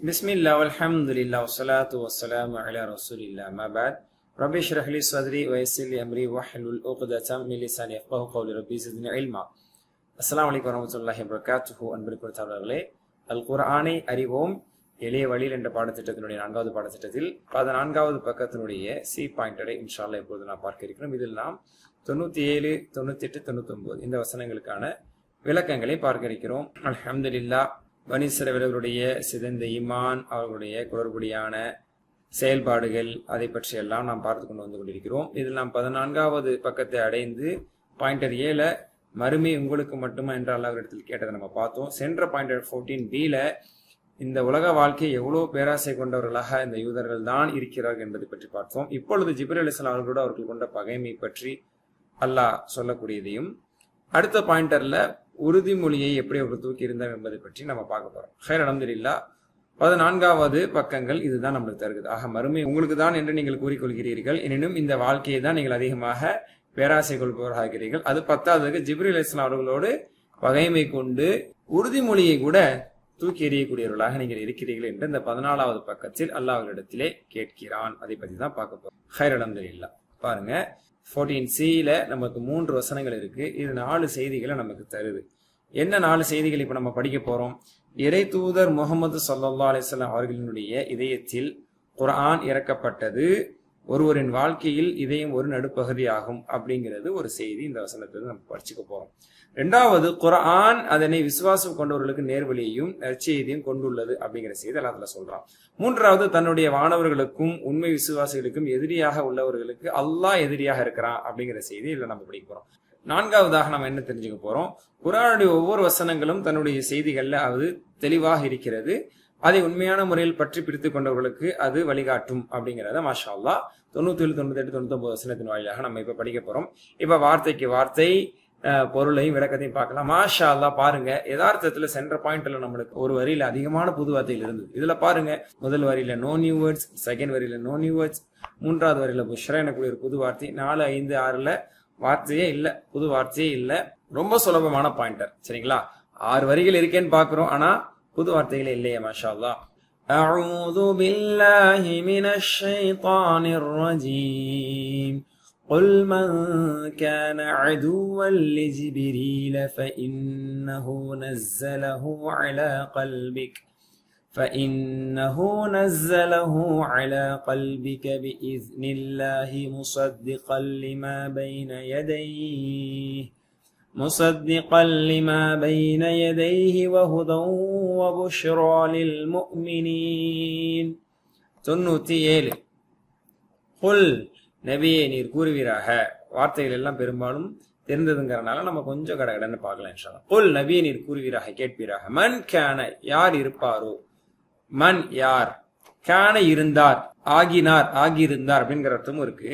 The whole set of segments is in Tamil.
பிஸ்மில்லாஹ் வல்ஹம்துலில்லாஹ் வஸ்ஸலாத்து வஸ்ஸலாமு அலா ரசூலில்லாஹ் அம்மா பஅத். ரப்பி ஷ்ரஹ் லி ஸத்ரி வ யஸ்ஸிர் லி அம்ரி வஹ்லுல் உக்ததம் மின் லிசானி யஃப்கஹு கௌலி. ரப்பி ஸித்னி இல்மா. அஸ்ஸலாமு அலைக்கும் வரஹ்மத்துல்லாஹி வபரகாத்துஹு. அன்பிற்குரியவர்களே, அல் குர்ஆனை அறிவோம் எளிய வழியில் என்ற பாடத்திட்டத்தினுடைய 4வது பாடத்திட்டத்தில் 14வது பக்கத்தினுடைய சி பாயிண்டரை இன்ஷா அல்லாஹ் இப்பொழுது நாம் பார்க்க இருக்கிறோம். இதில் நாம் 97, 98, 99 இந்த வசனங்களுக்கான விளக்கங்களை பார்க்க இருக்கிறோம். அல்ஹம்துலில்லாஹ். பனி இஸ்ரவேலர்களுடைய சிதைந்த ஈமான், அவர்களுடைய குளறுபடியான செயல்பாடுகள், அதை பற்றி எல்லாம் நாம் பார்த்து கொண்டு வந்து கொண்டிருக்கிறோம். இதில் நாம் 14வது பக்கத்தை அடைந்து பாயிண்டர் 7 மறுமை உங்களுக்கு மட்டுமா என்ற அல்லாஹ்விடத்தில் கேட்டதை நம்ம பார்த்தோம். சென்ற பாயிண்டர் 14b இந்த உலக வாழ்க்கை எவ்வளவு பேராசை கொண்டவர்களாக இந்த யூதர்கள் தான் இருக்கிறார்கள் என்பதை பற்றி பார்த்தோம். இப்பொழுது ஜிப்ரீல் அலைஹிஸ்ஸலாம் அவர்களோடு அவர்கள் கொண்ட பகைமை பற்றி அல்லாஹ் சொல்லக்கூடியதையும், அடுத்த பாயிண்டர்ல உறுதிமொழியை எப்படி அவர் தூக்கி இருந்தார் என்பதை பற்றி நம்ம பார்க்க போறோம். ஹைர் அல்ஹம்துலில்லாஹ். 14வது பக்கங்கள் இதுதான் நம்மளுக்கு தருகிறது. ஆக மறுமை உங்களுக்கு தான் என்று நீங்கள் கூறிக்கொள்கிறீர்கள், எனினும் இந்த வாழ்க்கையை தான் நீங்கள் அதிகமாக பேராசை கொள்பவராகிறீர்கள். அது 10வதுக்கு ஜிப்ரீல் அலைஹிஸ்ஸலாம் அவர்களோடு பகைமை கொண்டு உறுதிமொழியை கூட தூக்கி எறியக்கூடியவர்களாக நீங்கள் இருக்கிறீர்கள் என்று இந்த 14வது பக்கத்தில் அல்லாஹ் அவர்களிடத்திலே கேட்கிறான். அதை பத்தி தான் பார்க்க போறோம். ஹைர் அல்ஹம்துலில்லாஹ். பாருங்க, 14c நமக்கு 3 வசனங்கள் இருக்கு. இது 4 செய்திகளை நமக்கு தருது. என்ன 4 செய்திகள் இப்ப நம்ம படிக்க போறோம்? இறை தூதர் முகமது ஸல்லல்லாஹு அலைஹி வஸல்லம் அவர்களினுடைய இதயத்தில் குர்ஆன் இறக்கப்பட்டது. ஒருவரின் வாழ்க்கையில் இதயம் ஒரு நடுப்பகுதி ஆகும் அப்படிங்கிறது ஒரு செய்தி. இந்த வசனத்தை நம்ம படிச்சுக்க போறோம். 2வது, குர்ஆன் அதனை விசுவாசம் கொண்டவர்களுக்கு நேர்வழியையும் நற்செய்தியும் கொண்டுள்ளது அப்படிங்கிற செய்தி அல்லாஹ் சொல்றான். 3வது, தன்னுடைய வானவர்களுக்கும் உண்மை விசுவாசிகளுக்கும் எதிரியாக உள்ளவர்களுக்கு அல்லாஹ் எதிரியாக இருக்கிறான் அப்படிங்கிற செய்தி இதுல நம்ம படிக்க போறோம். 4வதாக நம்ம என்ன தெரிஞ்சுக்க போறோம்? குர்ஆனுடைய ஒவ்வொரு வசனங்களும் தன்னுடைய செய்திகள்ல அது தெளிவாக இருக்கிறது. அதை உண்மையான முறையில் பற்றி பிடித்துக் கொண்டவர்களுக்கு அது வழிகாட்டும் அப்படிங்கிறத மாஷா அல்லாஹ் 97, 98, 99 வசனத்தின் வாயிலாக நம்ம இப்ப படிக்க போறோம். இப்ப வார்த்தைக்கு வார்த்தை பொருளையும் விளக்கத்தையும் பார்க்கலாம். மாஷா அல்லாஹ். பாருங்க, யதார்த்தத்துல சென்ற பாயிண்ட்ல நம்மளுக்கு ஒரு வரியில அதிகமான புது வார்த்தைகள் இருந்தது. இதுல பாருங்க, முதல் வரியில நோ நியூ வேர்ட்ஸ், செகண்ட் வரியில நோ நியூ வேர்ட்ஸ், 3வது வரியில புஷ்ரா எனக்குரிய ஒரு புது வார்த்தை, 4, 5, 6ல வார்த்தையே இல்ல, புது வார்த்தையே இல்ல. ரொம்ப சுலபமான பாயிண்டர். சரிங்களா? 6 வரிகள் இருக்கேன்னு பாக்குறோம், ஆனா புது வார்த்தைகளே இல்லையே. மாஷா அல்லாஹ். அஊது பில்லாஹி மினஷ் ஷைத்தானிர் ரஜீம். قل من كان عدوا لجبريل فإنه نزله على قلبك بإذن الله مصدقا لما بين يديه وهدى وبشرى للمؤمنين. 97. قل நபியே நீர் கூறுவீராக. வார்த்தைகள் எல்லாம் பெரும்பாலும் தெரிந்ததுங்கிறனால நம்ம கொஞ்சம் கடகடன்னு பார்க்கலாம் இன்ஷா அல்லாஹ். குல் நபியே நீர் கூறுவீராக, கேட்பீராக. மன் கான யார் இருப்பாரோ, மன் யார், கான இருந்தார், ஆகினார் ஆகியிருந்தார் அப்படிங்கிற அர்த்தமும் இருக்கு.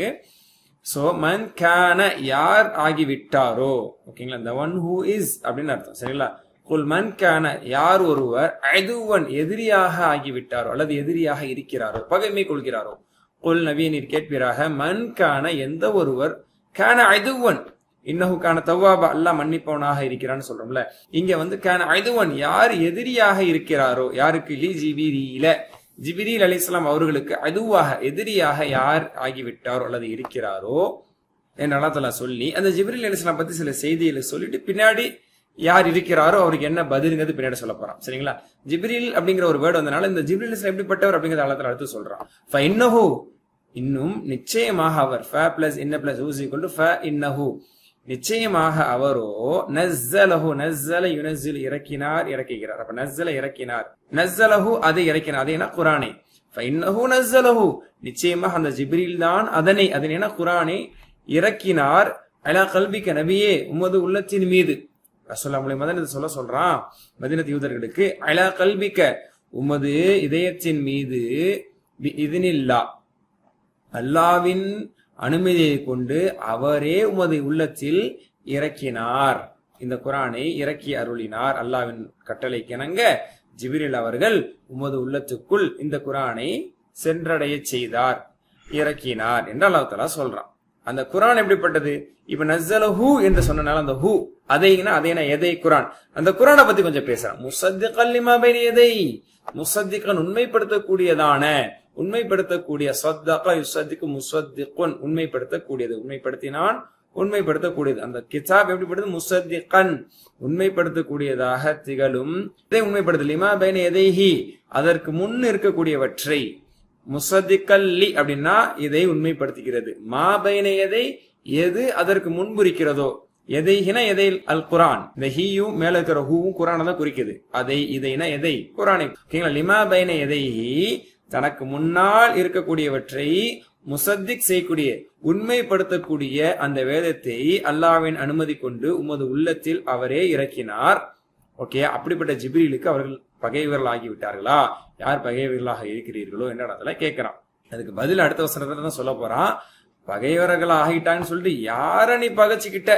சோ மன் கான யார் ஆகிவிட்டாரோ, ஓகேங்களா, the one who is அப்படின்னு அர்த்தம். சரிங்களா? குல் மன் கான யார் ஒருவர் அதுவன் எதிரியாக ஆகிவிட்டாரோ அல்லது எதிரியாக இருக்கிறாரோ, பகைமை கொள்கிறாரோ. குல் நபியை நீர் கேட்பீராக, மன் கான எந்த ஒருவர், கான அதுவன் இன்னஹு கான தவ்வாபா அல்லாஹ் மன்னிப்பவனாக இருக்கிறான்னு சொல்றோம்ல, இங்க வந்து கான அதுவன் யார் எதிரியாக இருக்கிறாரோ, யாருக்கு? லி ஜிபிரீல, ஜிப்ரீல் அலைஹிஸ்ஸலாம் அவர்களுக்கு அதுவாக எதிரியாக யார் ஆகிவிட்டாரோ அல்லது இருக்கிறாரோ என்று அல்லாஹ் தஆலா சொல்லி அந்த ஜிப்ரீல் அலைஹிஸ்ஸலாம் பத்தி சில செய்திகளை சொல்லிட்டு பின்னாடி யார் இருக்கிறாரோ அவருக்கு என்ன பதிலுங்கிறது பின்னாடி சொல்ல போறான். சரிங்களா? ஜிப்ரீல் அப்படிங்கிற ஒரு வேர்டு வந்தனால இந்த ஜிப்ரீல் அலைஹிஸ்ஸலாம் எப்படிப்பட்டவர் அப்படிங்கறத அல்லாஹ் தஆலா அடுத்து சொல்றான். ஃபஇன்னஹு இன்னும் நிச்சயமாக அவர், ஃப பிளஸ் இன்ன பிளஸ் ஹூ ஈக்குவல் டு ஃப இன்னஹு நிச்சயமாக அவரோ, நஸ்ஸலஹு நஸ்ஸல யுனஸ்ஸில் இறக்கினார் இறக்குகிறார். அப்ப நஸ்ஸல இறக்கினார், நஸ்ஸலஹு அதை இறக்கினார், அது என்ன? குர்ஆனை. ஃபஇன்னஹு நஸ்ஸலஹு நிச்சயமாக அந்த ஜிப்ரீல் தான் அதனை என்ன? குர்ஆனை இறக்கினார். அலா கல்பிக நபியே உமது உள்ளத்தின் மீது. ரசூலுல்லாஹ் மூலமா இதை சொல்றான் மதீனத்து யூதர்களுக்கு. அலா கல்பிக உமது இதயத்தின் மீது, பிஇذنில்லாஹ் அல்லாஹ்வின் அனுமதியை கொண்டு அவரே உமது உள்ளத்தில் இறக்கினார், இந்த குர்ஆனை இறக்கி அருளினார். அல்லாஹ்வின் கட்டளைக்கு இணங்க ஜிப்ரீல் அவர்கள் உமது உள்ளத்துக்குள் இந்த குர்ஆனை சென்றடைய செய்தார், இறக்கினார் என்று அல்லாஹ் தஆலா சொல்றான். அந்த குரான் எப்படிப்பட்டது? இப்ப நஸ்ஸலஹு என்று சொன்னனால அந்த ஹூ அதைனா எதை குரான், அந்த குரானை பத்தி கொஞ்சம் பேசுறான். முஸத்திகன் லிமா பைன யதை, முஸத்திகன் உண்மைப்படுத்தக்கூடியதான, உண்மைப்படுத்தக்கூடிய, ஸத்தக யுஸத்திகு முஸத்திகுன் உண்மைப்படுத்தக்கூடியது, உண்மைப்படுத்தினான் உண்மைப்படுத்தக்கூடியது. அந்த கிதாப் எப்படிப்பட்டது? முஸத்திகன் உண்மைப்படுத்தக்கூடியதாக திகழும். இதை உண்மைப்படுத்த லிமா பைன யதைஹி அதற்கு முன் இருக்கக்கூடியவற்றை, முஸத்திகல்லி அப்படின்னா இதை உண்மைப்படுத்துகிறது, மா பைன யதை எது அதற்கு முன்பு இருக்கிறதோ, எதைனா எதை அல் குரான், இந்த ஹீயும் மேல இருக்கிற ஹூவும் குரானை தான் குறிக்குது. அதை இதைனா எதை குரானை. ஓகேங்களா? லிமா பைன யதைஹி தனக்கு முன்னால் இருக்கக்கூடியவற்றை முஸத்திக் செய்யக்கூடிய, உண்மைப்படுத்தக்கூடிய அந்த வேதத்தை அல்லாஹ்வின் அனுமதி கொண்டு உமது உள்ளத்தில் அவரே இறக்கினார். ஓகே, அப்படிப்பட்ட ஜிப்ரீலுக்கு அவர்கள் பகைவர்கள் ஆகிவிட்டார்களா? யார் பகைவர்களாக இருக்கிறீர்களோ என்ற இடத்துல கேட்கிறான். அதுக்கு பதில் அடுத்த வசனத்துல தான் சொல்ல போறான். பகைவர்கள் ஆகிட்டான்னு சொல்லிட்டு யார நீ பகைச்சுக்கிட்ட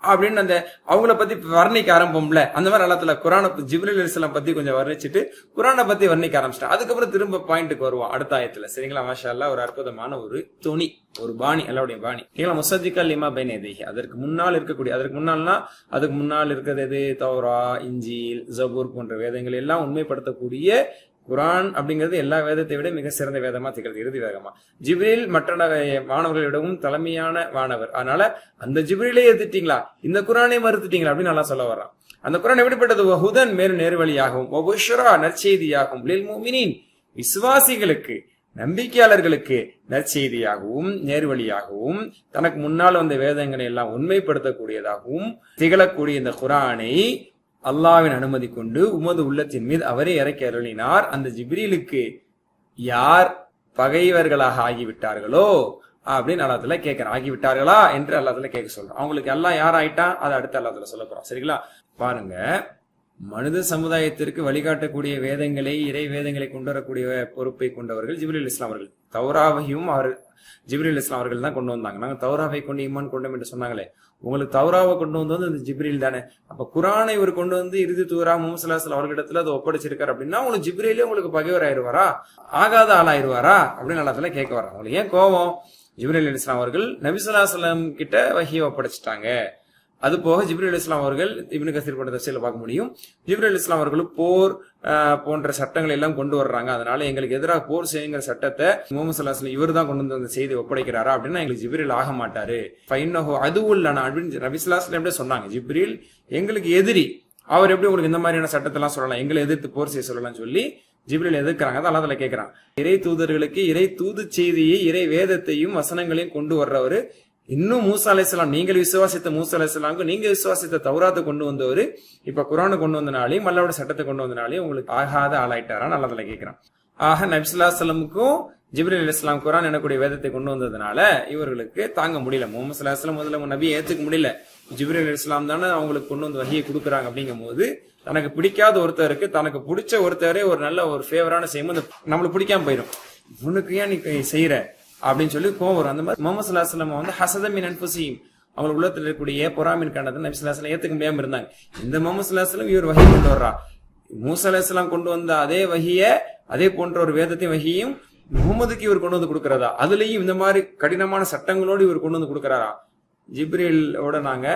அப்படின்னு அந்த அவங்கள பத்தி வர்ணிக்க ஆரம்பம்ல, அந்த மாதிரி அல்லத்துல குரானை ஜிப்ரீல் அலைஹிஸ்ஸலாம் பத்தி கொஞ்சம் வர்ணிச்சுட்டு குரானை பத்தி வர்ணிக்க ஆரம்பிச்சிட்டான். அதுக்கப்புறம் திரும்ப பாயிண்ட்டுக்கு வருவான் அடுத்த ஆயத்துல. சரிங்களா? மாஷா அல்லாஹ், ஒரு அற்புதமான ஒரு துணி, ஒரு பாணி, எல்லாருடைய பாணி. ஏங்களா? முஸத்திகன் லிமா பைன யதைஹி அதற்கு முன்னால் இருக்கக்கூடிய, அதற்கு முன்னால்னா அதுக்கு முன்னால் இருக்கிறது எது? தௌரா, இன்ஜீல், ஜபூர் போன்ற வேதங்கள் எல்லாம் உண்மைப்படுத்தக்கூடிய குரான் அப்படிங்கிறது எல்லா வேதத்தை விட மிக சிறந்த வேதமா திகழ்கிறது, இறுதி வேதமா. ஜிப்ரீல் மற்ற மாணவர்களை விடவும் தலைமையான வானவர். அதனால அந்த ஜிப்ரீலே எதிர்த்தீங்களா, இந்த குரானை மறுத்துட்டீங்களா அப்படின்னு நல்லா சொல்ல வர்றான். அந்த குரான் எப்படிப்பட்டது? வஹுதன் மேலும் நேர்வழியாகவும், வபுஷ்ரா நற்செய்தியாகவும், லில் முஃமினீன் விசுவாசிகளுக்கு, நம்பிக்கையாளர்களுக்கு நற்செய்தியாகவும் நேர்வழியாகவும், தனக்கு முன்னால் வந்த வேதங்களை எல்லாம் உண்மைப்படுத்தக்கூடியதாகவும் திகழக்கூடிய இந்த குரானை அல்லாஹ்வின் அனுமதி கொண்டு உமது உள்ளத்தின் மீது அவரே இறக்கி அருளினார். அந்த ஜிப்ரீலுக்கு யார் பகைவர்களாக ஆகிவிட்டார்களோ அப்படின்னு அல்லாஹ்ல கேட்கிறான். ஆகிவிட்டார்களா என்று அல்லாஹ்ல கேட்க சொல்றான். அவங்களுக்கு எல்லாம் யார் ஆயிட்டான் அதை அடுத்து அல்லாஹ்ல சொல்ல போறான். சரிங்களா? பாருங்க, மனித சமுதாயத்திற்கு வழிகாட்டக்கூடிய வேதங்களை, இறை வேதங்களை கொண்டு வரக்கூடிய பொறுப்பை கொண்டவர்கள் ஜிப்ரீல் அலைஹிஸ்ஸலாம் அவர்கள். தௌராவையும் ஜிப்ரீல் அலைஹிஸ்ஸலாம் அவர்கள் தான் கொண்டு வந்தாங்க. நாங்க தௌராவை கொண்டு ஈமான் கொண்டோம் என்று சொன்னாங்களே, உங்களுக்கு தௌராவை கொண்டு வந்து இந்த ஜிப்ரீல் தானே. அப்ப குரானை இவர் கொண்டு வந்து இறுதி தூரா முஹம்மது ஸல்லல்லாஹு அலைஹி வஸல்லம் அவர்களிடத்துல அதை ஒப்படைச்சிருக்காரு அப்படின்னா உங்களுக்கு ஜிப்ரீலே உங்களுக்கு பகைவர் ஆயிருவாரா, ஆகாத ஆளாயிருவாரா அப்படின்னு அல்லாஹ்ல கேட்க வர்றாங்க. உங்களுக்கு ஏன் கோபம்? ஜிப்ரீல் அலைஹிஸ்ஸலாம் அவர்கள் நபி ஸல்லல்லாஹு அலைஹி வஸல்லம் கிட்ட வஹீயை ஒப்படைச்சிட்டாங்க. அது போக ஜிப்ரீல் அலைஹிஸ்ஸலாம் அவர்கள் இப்னு கஸீர் போன்ற தஃசீர்ல பார்க்க முடியும், ஜிப்ரீல் அலைஹிஸ்ஸலாம் அவர்களும் போர் போன்ற சட்டங்களை எல்லாம் கொண்டு வர்றாங்க. அதனால எங்களுக்கு எதிராக போர் செய்யுங்கிற சட்டத்தை முஹம்மது ஸல்லல்லாஹு அலைஹி வஸல்லம் இவர் தான் கொண்டு வந்து அந்த செய்தி ஒப்படைக்கிறாரா அப்படின்னா எங்களுக்கு ஜிப்ரீல் ஆக மாட்டாரு. ஃபைன்னஹு அதுவுல்லனா அப்படின்னு நபி ஸல்லல்லாஹு அலைஹி வஸல்லம் சொன்னாங்க. ஜிப்ரீல் எங்களுக்கு எதிரி, அவர் எப்படி உங்களுக்கு இந்த மாதிரியான சட்டத்தெல்லாம் சொல்லலாம், எங்களை எதிர்த்து போர் செய்ய சொல்லலாம்னு சொல்லி ஜிப்ரீல் எதிர்க்கிறாங்க. அதான் அல்லாஹ் கேட்கிறான். இறை தூதர்களுக்கு இறை தூது செய்தியை, இறை வேதத்தையும் வசனங்களையும் கொண்டு வர்றவரு, இன்னும் மூசா அலைஹிஸ்ஸலாம், நீங்கள் விசுவாசித்த மூசா அலைஹிஸ்ஸலாமுக்கு நீங்க விசுவாசித்த தௌராத்தை கொண்டு வந்தவரு இப்ப குரானை கொண்டு வந்தனாலையும் அல்லாஹ்வோட சட்டத்தை கொண்டு வந்தனாலையும் உங்களுக்கு ஆகாத ஆளாயிட்டாரான்னு அல்லாஹ் கேட்கிறான். ஆக நபி ஸல்லல்லாஹு அலைஹி வஸல்லமுக்கும் ஜிப்ரீல் அலைஹிஸ்ஸலாம் குரான் எனக்கூடிய வேதத்தை கொண்டு வந்ததுனால இவர்களுக்கு தாங்க முடியல. முஹம்மது ஸல்லல்லாஹு அலைஹி வஸல்லம் முதல்ல நபியை ஏத்துக்க முடியல. ஜிப்ரீல் அலைஹிஸ்ஸலாம் தானே அவங்களுக்கு கொண்டு வந்து வஹியை கொடுக்குறாங்க. அப்படிங்கும் போது தனக்கு பிடிக்காத ஒருத்தருக்கு தனக்கு பிடிச்ச ஒருத்தரே ஒரு நல்ல ஒரு ஃபேவரான செய்யும்போது நம்மளுக்கு பிடிக்காம போயிடும். உனக்கு ஏன் நீ செய்யற அப்படின்னு சொல்லி கோவம் வரும். அந்த மாதிரி முஹம்மது ஸல்லல்லாஹு அலைஹி வஸல்லம் வந்து ஹஸத மின் அன்ஃபுஸிஹிம், அவங்க உள்ளத்தில் இருக்கக்கூடிய பொறாமையின் காரணத்தை நபி ஸல்லல்லாஹு அலைஹி வஸல்லம் ஏத்துக்க முடியாம இருந்தாங்க. இந்த முஹம்மது ஸல்லல்லாஹு அலைஹி வஸல்லம் இவர் வஹி கொண்டு வர்றா, மூசா அலைஹிஸ்ஸலாம் கொண்டு வந்த அதே வஹிய, அதே போன்ற ஒரு வேதத்தையும் வஹியும் முகமதுக்கு இவர் கொண்டு வந்து கொடுக்கறதா, அதுலயும் இந்த மாதிரி கடினமான சட்டங்களோடு இவர் கொண்டு வந்து கொடுக்கறாரா? ஜிப்ரீலோட நாங்க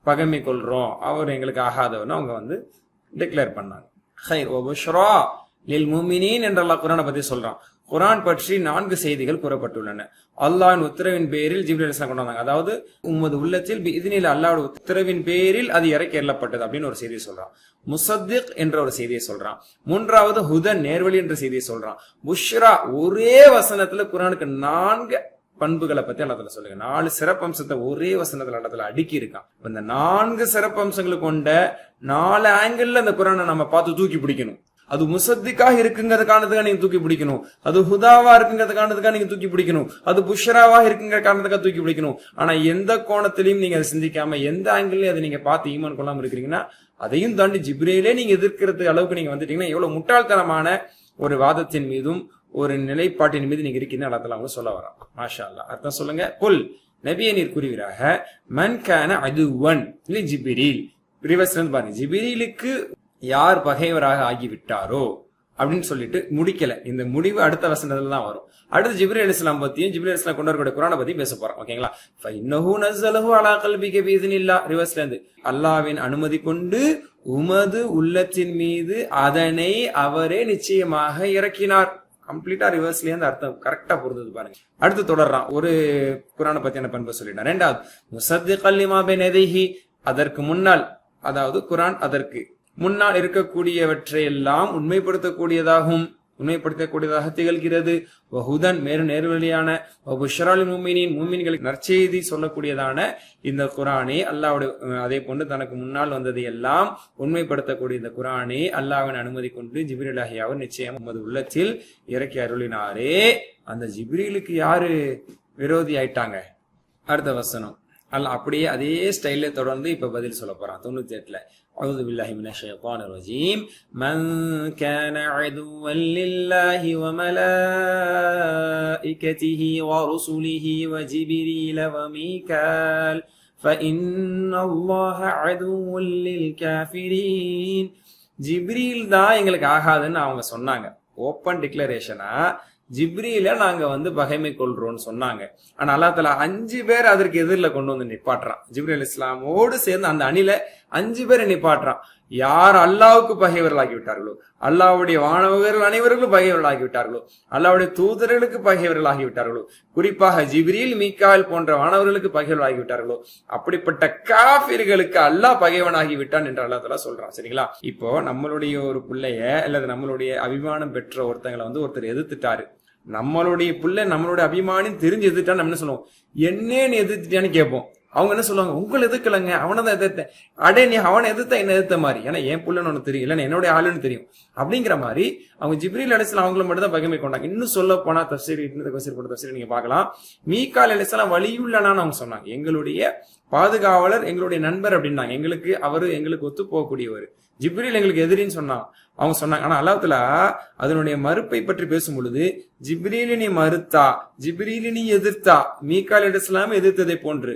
பகைமை கொள்றோம், அவர் எங்களுக்கு ஆகாதவன்னு அவங்க வந்து டிக்ளேர் பண்ணாங்க. ஹைர் வ புஷ்ரா லில் முஃமினீன் என்ற அல்லாஹ் குர்ஆனை பத்தி சொல்றான். குர்ஆன் பற்றி 4 செய்திகள் கூறப்பட்டுள்ளன. அல்லாஹ்வின் உத்தரவின் பேரில் ஜிப்ரீல் அலைஹிஸ்ஸலாம் கொண்டு வந்தாங்க. அதாவது உம்மது உள்ளத்தில் பிஇذனில் அல்லாஹ்வுடைய உத்தரவின் பேரில் அது இறக்கி எறப்பட்டது அப்படின்னு ஒரு செய்தியை சொல்றான். முஸத்திக் என்ற ஒரு செய்தியை சொல்றான். 3வது ஹுதன் நேர்வழி என்ற செய்தியை சொல்றான். புஷ்ரா, ஒரே வசனத்துல குர்ஆனுக்கு 4 பண்புகளை பத்தி அல்லாஹ் சொல்லுங்க. 4 சிறப்பம்சத்தை ஒரே வசனத்துல அல்லாஹ் அடுக்கி இருக்கான். இந்த 4 சிறப்பம்சங்களை கொண்ட 4 ஆங்கிள் அந்த குர்ஆனை நம்ம பார்த்து தூக்கி பிடிக்கணும். அது முஸத்திக்காக இருக்குங்கிறத காரணத்துக்காக நீங்க தூக்கி பிடிக்கணும், அது ஹுதாவா இருக்குங்கிறத காரணத்துக்காக நீங்க தூக்கி பிடிக்கணும், அது புஷ்ராவா இருக்குங்கிற காரணத்துக்காக தூக்கி பிடிக்கணும். ஆனா எந்த கோணத்திலையும் நீங்க அதை சிந்திக்காம எந்த ஆங்கிள்லயும் அதை நீங்க பார்த்து ஈமான் கொள்ளாம இருக்கிறீங்கன்னா, அதையும் தாண்டி ஜிப்ரீலே நீங்க எதிர்க்கிறது அளவுக்கு நீங்க வந்துட்டீங்கன்னா எவ்வளவு முட்டாள்தனமான ஒரு வாதத்தின் மீதும் ஒரு நிலைப்பாட்டின் மீது நீங்க இருக்கீங்கன்னு அல்லாஹ் அவங்க சொல்ல வரான். மாஷா அல்லாஹ். அர்த்தம் சொல்லுங்க. குல், நபியே நீர் கூறுவீராக, மன் கான அதுவன் லி ஜிப்ரீல், ரிவர்ஸ்ல இருந்து பாருங்க, ஜிப்ரீலுக்கு யார் பகைவராக ஆகிவிட்டாரோ அப்படின்னு சொல்லிட்டு முடிக்கல. இந்த முடிவு அடுத்த வசனத்துல தான் வரும். அடுத்து ஜிப்ரீல் அலைஹிஸ்ஸலாம் பத்தியும் ஜிப்ரீல் அலைஹிஸ்ஸலாம் கொண்டு வரக்கூடிய குர்ஆனை பத்தி பேச போறோம். ஓகேங்களா? ஃபஇன்னஹு நஸலஹு அலா கல்பிக பிஇذنில்லாஹ். ரிவர்ஸ்ல இருந்து அல்லாஹ்வின் அனுமதி கொண்டு உமது உள்ளத்தின் மீது அதனை அவரே நிச்சயமாக இறக்கினார். கம்ப்ளீட்டா ரிவர்ஸ்லயே அந்த அர்த்தம் கரெக்டா பொருந்தது பாருங்க. அடுத்து தொடர்றான். ஒரு குர்ஆனை பத்தியான பண்பு சொல்லிட்டான். ரெண்டாவது முஸத்திகல் லிமா பைன யதைஹி, அதற்கு முன்னால், அதாவது குர்ஆன் அதற்கு முன்னால் இருக்கக்கூடியவற்றை எல்லாம் உண்மைப்படுத்தக்கூடியதாக திகழ்கிறது. வஹுதன், மேலும் நேர்வழியான, வபுஷ்ரல் முஃமினீன், முஃமின்களுக்கு நற்செய்தி சொல்லக்கூடியதான இந்த குர்ஆனை அல்லாஹ்வுடைய அதே போன்று தனக்கு முன்னால் வந்ததை எல்லாம் உண்மைப்படுத்தக்கூடிய இந்த குர்ஆனை அல்லாஹ்வின் அனுமதி கொண்டு ஜிப்ரீல் அலைஹிஸ்ஸலாம் நிச்சயம் உமது உள்ளத்தில் இறக்கி அருளினாரே. அந்த ஜிப்ரீலுக்கு யாரு விரோதி ஆயிட்டாங்க? அடுத்த வசனம் அல்லாஹ் அப்படியே அதே ஸ்டைல்ல தொடர்ந்து இப்ப பதில் சொல்ல போறான். 98ல أعوذ بالله من الشيطان الرجيم من كان عدوا لله وملائكته ورسله وجبريل وميكال فإن الله عدو للكافرين. ஜிப்ரீல் தான் எங்களுக்கு ஆகாதுன்னு அவங்க சொன்னாங்க. ஓப்பன் டிக்ளரேஷனா ஜிப்ரீல நாங்க பகைமை கொள்றோம்னு சொன்னாங்க. ஆனா அல்லாஹ் தஆலா 5 பேர் அதற்கு எதிரில் கொண்டு வந்து நிப்பாட்டுறான். ஜிப்ரீல் அலைஹிஸ்ஸலாமோடு சேர்ந்து அந்த அணில 5 பேரை நிப்பாட்டுறான். யார் அல்லாஹ்வுக்கு பகைவர்களாகி விட்டார்களோ, அல்லாஹ்வுடைய வானவர்கள் அனைவர்களும் பகைவர்களாகி விட்டார்களோ, அல்லாஹ்வுடைய தூதர்களுக்கு பகைவர்களாகி விட்டார்களோ, குறிப்பாக ஜிப்ரீல் மீகாயில் போன்ற வானவர்களுக்கு பகைவர்களாகி விட்டார்களோ, அப்படிப்பட்ட காஃபிர்களுக்கு அல்லாஹ் பகைவனாகி விட்டான் என்று அல்லாஹ் தஆலா சொல்றான். சரிங்களா? இப்போ நம்மளுடைய ஒரு பிள்ளைய அல்லது நம்மளுடைய அபிமானம் பெற்ற ஒருத்தங்களை ஒருத்தர் எதிர்த்துட்டாரு. நம்மளுடைய பிள்ளை நம்மளுடைய அபிமானம் தெரிஞ்சு எதிர்த்தா நம்ம என்ன சொல்லுவோம்? என்னன்னு எதிர்த்துட்டான்னு கேட்போம். அவங்க என்ன சொல்லுவாங்க? உங்களை எதிர்க்கலங்க, அவனை தான் எதிர்த்தேன். அடே நீ அவனை எதிர்த்தா என்ன எதிர்த்த மாதிரி, ஏன்னா என் புள்ளன்னு ஒண்ணு தெரியும், இல்ல என்னுடைய ஆளுன்னு தெரியும் அப்படிங்கிற மாதிரி அவங்க ஜிப்ரீல் அலைஹிஸ்ஸலாம் அவங்கள மட்டும் தான் பகைமை கொண்டாங்க. இன்னும் சொல்ல போனா தஃசீர் நீங்க பார்க்கலாம். மீகால் அலைஹிஸ்ஸலாம் வலியுள்ளனான்னு அவங்க சொன்னாங்க. எங்களுடைய பாதுகாவலர், எங்களுடைய நண்பர் அப்படின்னாங்க. எங்களுக்கு ஒத்து போகக்கூடியவர். ஜிப்ரீல் எங்களுக்கு எதிரின்னு அவங்க சொன்னாங்க. ஆனா அல்லாஹ் தஆலா அதனுடைய மறுப்பை பற்றி பேசும் பொழுது ஜிப்ரீல் நீ மறுத்தா, ஜிப்ரீல் நீ எதிர்த்தா, மீகால் அலைஹிஸ்ஸலாம் எதிர்த்ததை போன்று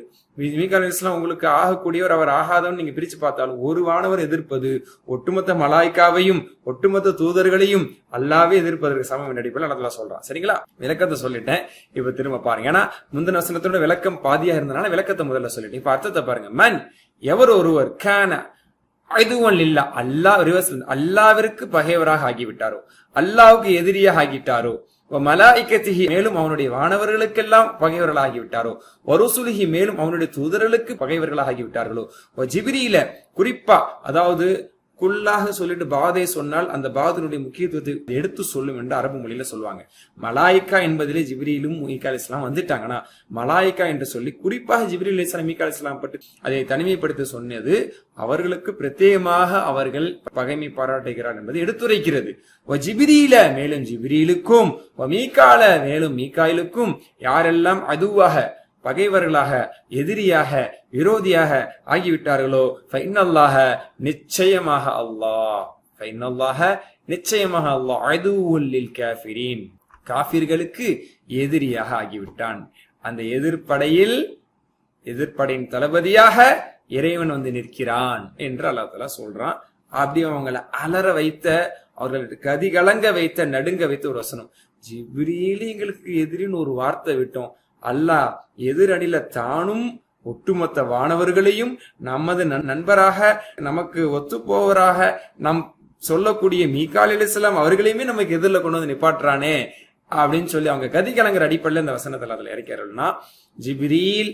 மீகால் அலைஹிஸ்ஸலாம் உங்களுக்கு ஆகக்கூடியவர், அவர் ஆகாதவன் நீங்க பிரிச்சு பார்த்தாலும் ஒரு வானவர் எதிர்ப்பது ஒட்டுமொத்த மலாய்க்காவையும் ஒட்டுமொத்த தூதர்களையும் அல்லாவே எதிர்ப்பதற்கு சமம் என்ற அடிப்படையில் அல்லாஹ் தஆலா சொல்றான். சரிங்களா? விளக்கத்தை சொல்லிட்டேன். இப்ப திரும்ப பாருங்க. ஏன்னா முந்தின வசனத்தோட விளக்கம் பாதியா இருந்தனால விளக்கத்தை முதல்ல சொல்லிட்டேன். இப்ப அர்த்தத்தை பாருங்க. மன், எவர் ஒருவர், கான இதுவன் இல்ல, அல்லாஹ் அல்லாவிற்கு பகைவராக ஆகிவிட்டாரோ, அல்லாவுக்கு எதிரியாக ஆகிவிட்டாரோ, மலாயிகத்திஹி மேலும் அவனுடைய வானவர்களுக்கெல்லாம் பகைவர்களாக ஆகிவிட்டாரோ, வருசுலிஹி மேலும் அவனுடைய தூதர்களுக்கு பகைவர்களாக ஆகிவிட்டார்களோ, ஜிப்ரீல குறிப்பா, அதாவது குல்லாக சொல்லிட்டு பாதை சொன்னால் அந்த பாதனுடைய முக்கியத்துவத்தை எடுத்து சொல்லும் என்று அரபு மொழியில சொல்லுவாங்க. மலாய்க்கா என்பதிலே ஜிப்ரீலும் மீகா அலைஹிஸ்ஸலாம் வந்துட்டாங்கன்னா, மலாய்க்கா என்று சொல்லி குறிப்பாக ஜிப்ரீல் அலைஹிஸ்ஸலாம் மீகா அலைஹிஸ்ஸலாம் பற்றி அதை தனிமைப்படுத்தி சொன்னது அவர்களுக்கு பிரத்யேகமாக அவர்கள் பகைமை பாராட்டுகிறார் என்பதை எடுத்துரைக்கிறது. ஜிப்ரீல மேலும் ஜிப்ரீலுக்கும், மீகால மேலும் மீகாயிலுக்கும் யாரெல்லாம் அதுவாக பகைவர்களாக, எதிரியாக, விரோதியாக ஆகிவிட்டார்களோ, ஃபைனல்லாஹ நிச்சயமாக அல்லாஹ் அதுவுல் லில் காஃபிரீன், காஃபிர்களுக்கு எதிரியாக ஆகிவிட்டான். அந்த எதிர்ப்படையின் தளபதியாக இறைவன் நிற்கிறான் என்று அல்லாஹ் தஆலா சொல்றான். அப்படி அவங்களை அலற வைத்த, அவர்களுக்கு கதிகலங்க வைத்த, நடுங்க வைத்த ஒரு வசனம். ஜிப்ரீல் எங்களுக்கு எதிரின்னு ஒரு வார்த்தை விட்டோம், அல்லாஹ் எதிரணில தானும் ஒட்டுமொத்த வானவர்களையும் நமது நண்பராக, நமக்கு ஒத்து போவராக நம் சொல்லக்கூடிய மீகால் அலைஹிஸ்ஸலாம் அவர்களையுமே நமக்கு எதிரில கொண்டு நிப்பாட்டுறானே அப்படின்னு சொல்லி அவங்க கதி கலங்குற அடிப்படையில் இந்த வசனத்தில் அதுல இறக்கிறார்கள்னா, ஜிப்ரீல்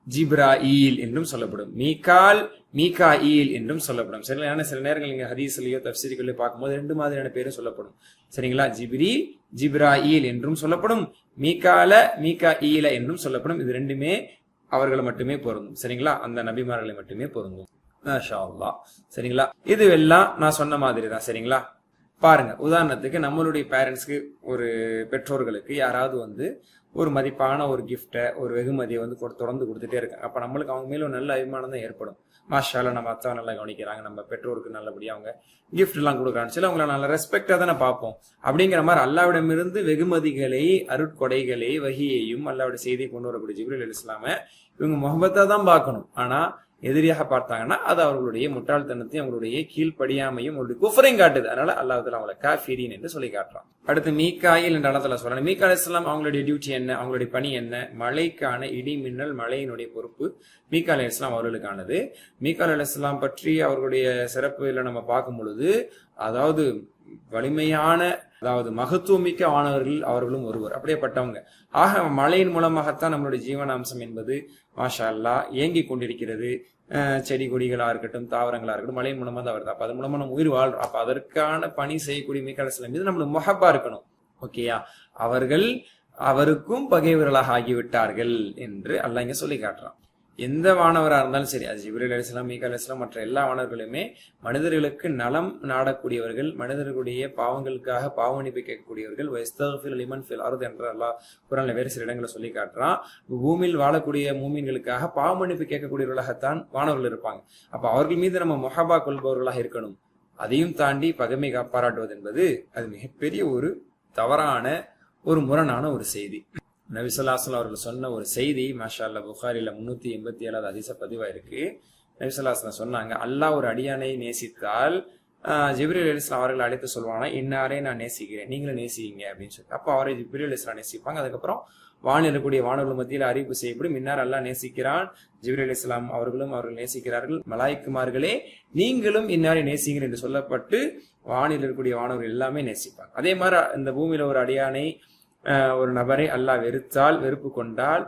ஜிப்ராயில் என்றும் சொல்லப்படும், மீகால் மீகாயில் என்றும் சொல்லப்படும். சரிங்களா? சில நேரங்கள் நீங்க ஹதீஸ்லயோ தஃசீர்களையோ பார்க்கும்போது 2 மாதிரியான பேரும் சொல்லப்படும். சரிங்களா? ஜிப்ரீல் ஜிப்ராயில் என்றும் சொல்லப்படும், மீகால மீகாயில என்றும் சொல்லப்படும். இது ரெண்டுமே அவர்களை மட்டுமே பொருந்தும். சரிங்களா? அந்த நபிமார்களை மட்டுமே பொருந்தும். மாஷா அல்லாஹ். சரிங்களா? இது எல்லாம் நான் சொன்ன மாதிரி தான். சரிங்களா? பாருங்க, உதாரணத்துக்கு நம்மளுடைய பேரண்ட்ஸ்க்கு, ஒரு பெற்றோர்களுக்கு யாராவது ஒரு மதிப்பான ஒரு கிஃப்டை, ஒரு வெகுமதியை தொடர்ந்து கொடுத்துட்டே இருக்காங்க. அப்ப நம்மளுக்கு அவங்க மேல ஒரு நல்ல அபிமானம் தான் ஏற்படும். மாஷால நம்ம அத்தா நல்லா கவனிக்கிறாங்க, நம்ம பெற்றோருக்கு நல்லபடியா அவங்க கிஃப்ட் எல்லாம் கொடுக்குறான்னு சொல்லி அவங்களை நல்ல ரெஸ்பெக்டா தானே பார்ப்போம். அப்படிங்கிற மாதிரி அல்லாஹ்விடமிருந்து வெகுமதிகளை, அருட்கொடைகளை, வஹியையும் அல்லாஹ்வுடைய செய்தியை கொண்டு வரக்கூடிய ஜிப்ரீல் அலைஹிஸ்ஸலாம இவங்க முஹப்பத்தா தான் பார்க்கணும். ஆனா எதிரியாக பார்த்தாங்கன்னா அது அவர்களுடைய முட்டாள்தனத்தையும் அவங்களுடைய கீழ்ப்படியாமையும் அவங்களுடைய குஃபரையும் காட்டுது. அதனால அல்லாஹ் தஆலா அவங்களை காஃபிரீன் என்று சொல்லி காட்டுறான். அடுத்து மீகாயில் என்ற அல்லாஹ் சொல்றாங்க. மீகா அலைஹிஸ்ஸலாம் அவங்களுடைய டியூட்டி என்ன, அவங்களுடைய பணி என்ன? மழைக்கான இடி மின்னல் மழையினுடைய பொறுப்பு மீகா அலைஹிஸ்ஸலாம் அவர்களுக்கானது. மீகா அலைஹிஸ்ஸலாம் பற்றி அவர்களுடைய சிறப்புல நம்ம பார்க்கும் பொழுது, அதாவது வலிமையான, அதாவது மகத்துவமிக்க வானவர்கள் அவர்களும் ஒருவர், அப்படியேப்பட்டவங்க. ஆக மழையின் மூலமாகத்தான் நம்மளுடைய ஜீவனாம்சம் என்பது மாஷா அல்லாஹ் இயங்கிக் கொண்டிருக்கிறது. செடி கொடிகளா இருக்கட்டும், தாவரங்களா இருக்கட்டும், மழையின் மூலமா தான் வருது. அப்ப அது மூலமா நம்ம உயிர் வாழ்றோம். அப்ப அதற்கான பணி செய்யக்கூடிய மீகா அலைஹிஸ்ஸலாம் மீது நம்மளுக்கு முஹப்பா இருக்கணும். ஓகேயா? அவர்கள் அவருக்கும் பகைவர்களாக ஆகிவிட்டார்கள் என்று அல்லாஹ் இங்க சொல்லி காட்டுறான். எந்த வானவராக இருந்தாலும் சரி, அது ஜிப்ரீல் அலைஹிஸ்ஸலாம், மீகா அலைஹிஸ்ஸலாம், மற்ற எல்லா வானவர்களுமே மனிதர்களுக்கு நலம் நாடக்கூடியவர்கள், மனிதர்களுடைய பாவங்களுக்காக பாவமன்னிப்பு கேட்கக்கூடியவர்கள். வஸ்தக்ஃபிர் லிமன் ஃபில் அர்த் என்று அல்லாஹ் குர்ஆன்ல வேறு சில இடங்களை சொல்லி காட்டுறான். பூமியில் வாழக்கூடிய மூமின்களுக்காக பாவமன்னிப்பு கேட்கக்கூடியவர்களாகத்தான் வானவர்கள் இருப்பாங்க. அப்ப அவர்கள் மீது நம்ம முஹப்பா கொள்பவர்களாக இருக்கணும். அதையும் தாண்டி பகைமை பாராட்டுவது என்பது அது மிகப்பெரிய ஒரு தவறான ஒரு முரணான ஒரு செய்தி. நபி ஸல்லல்லாஹு அலைஹி வஸல்லம் அவர்கள் சொன்ன ஒரு செய்தி மாஷா அல்லாஹ் புகாரில 387வது ஹதீஸ பதிவாயிருக்கு. நபி ஸல்லல்லாஹு அலைஹி வஸல்லம் சொன்னாங்க, அல்லாஹ் ஒரு அடியானை நேசித்தால் ஜிப்ரீல் அலைஹிஸ்ஸலாம் அவர்கள் அழைத்து சொல்வானா, இன்னாரே நான் நேசிக்கிறேன், நீங்களும் நேசிங்க அப்படின்னு சொல்லி. அப்போ அவரை ஜிப்ரீல் அலைஹிஸ்ஸலாம் நேசிப்பாங்க. அதுக்கப்புறம் வானில் இருக்கக்கூடிய வானவர்கள் மத்தியில் அறிவிப்பு செய்யப்படும், இன்னார் அல்லாஹ் நேசிக்கிறான், ஜிப்ரீல் அலைஹிஸ்ஸலாம் அவர்களும் அவர்கள் நேசிக்கிறார்கள், மலாயிக்குமார்களே நீங்களும் இன்னாரை நேசிங்கள் என்று சொல்லப்பட்டு வானில் இருக்கக்கூடிய வானவர்கள் எல்லாமே நேசிப்பாங்க. அதே மாதிரி இந்த பூமியில ஒரு அடியானை, ஒரு நபரை அல்லாஹ் வெறுத்தால், வெறுப்பு கொண்டால்,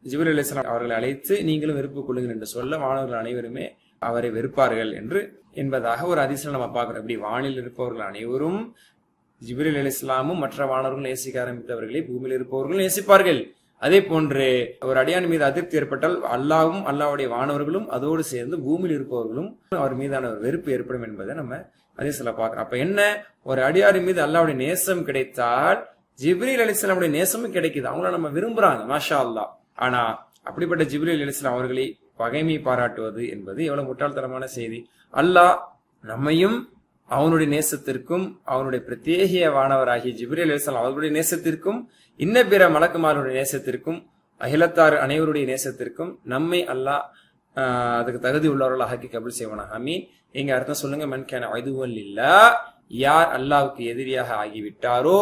ஜிப்ரீல் அலைஹிஸ்ஸலாம் அவர்களை அழைத்து நீங்களும் வெறுப்பு கொள்ளுங்கள் என்று சொல்ல வானவர்கள் அனைவருமே அவரை வெறுப்பார்கள் என்பதாக ஒரு ஹதீஸ்ல நம்ம பார்க்கிறோம். இப்படி வானில் இருப்பவர்கள் அனைவரும் ஜிப்ரீல் அலைஹிஸ்ஸலாமும் மற்ற வானவர்கள் நேசிக்க ஆரம்பித்தவர்களை பூமியில் இருப்பவர்கள் நேசிப்பார்கள். அதே போன்று ஒரு அடியான் மீது அதிருப்தி ஏற்பட்டால் அல்லாவும் அல்லாவுடைய வானவர்களும் அதோடு சேர்ந்து பூமியில் இருப்பவர்களும் அவர் மீதான ஒரு வெறுப்பு ஏற்படும் என்பதை நம்ம ஹதீஸ்ல பார்க்கிறோம். அப்ப என்ன, ஒரு அடியாரின் மீது அல்லாவுடைய நேசம் கிடைத்தால் ஜிப்ரீல் அலைஹிஸ்ஸலாமுடைய நேசமும் கிடைக்குது. அவங்கள நம்ம விரும்புறாங்க மாஷா அல்லாஹ். ஆனா அப்படிப்பட்ட ஜிப்ரீல் அலைஹிஸ்ஸலாம் அவர்களை பகைமை பாராட்டுவது என்பது எவ்வளவு முட்டாள்தனமான செய்தி. அல்லாஹ் நம்மையும் அவனுடைய நேசத்திற்கும், அவனுடைய பிரத்யேக வானவராகிய ஜிப்ரீல் அலைஹிஸ்ஸலாம் அவர்களுடைய நேசத்திற்கும், இன்ன பிற மலக்குமாருடைய நேசத்திற்கும், அகிலத்தார் அனைவருடைய நேசத்திற்கும் நம்மை அல்லாஹ் அதுக்கு தகுதி உள்ளவர்கள் ஆக்கி கபூல் செய்வானா. ஆமீன். எங்க அர்த்தம் சொல்லுங்க. மன் கான அதுவல் லில்லாஹ், யார் அல்லாஹ்வுக்கு எதிரியாக ஆகிவிட்டாரோ,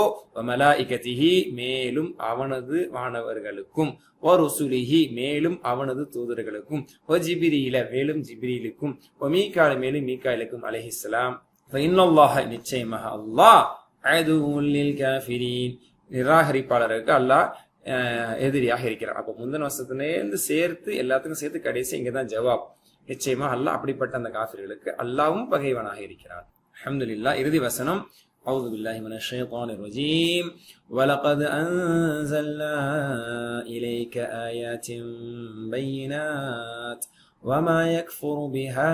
மலாயிகத்திஹி மேலும் அவனது வானவர்களுக்கும், வருசுலிஹி மேலும் அவனது தூதர்களுக்கும், வஜிப்ரீல மேலும் ஜிப்ரீலுக்கும், வமீகால மேலும் மீகாயிலுக்கும் அலைஹிஸ்ஸலாம், ஃபஇன்னல்லாஹ நிச்சயமாக அல்லாஹ் அதுவுல் லில் காஃபிரீன் நிராகரிப்பாளருக்கு அல்லாஹ் எதிரியாக இருக்கிறார். அப்ப முந்தின வசனத்திலேருந்து சேர்த்து எல்லாத்துக்கும் சேர்த்து கடைசி இங்கதான் ஜவாப். நிச்சயமா அல்லாஹ் அப்படிப்பட்ட அந்த காஃபிர்களுக்கு அல்லாஹ்வும் பகைவனாக இருக்கிறார். அல்ஹம்துலில்லாஹ். இறுதி வசனம். அஊது பில்லாஹி மினஷ் ஷைத்தானிர் ரஜீம். வலகத் அன்ஸல்னா இலைக ஆயாத்தின் பையினாத் வமா யக்ஃபுரு பிஹா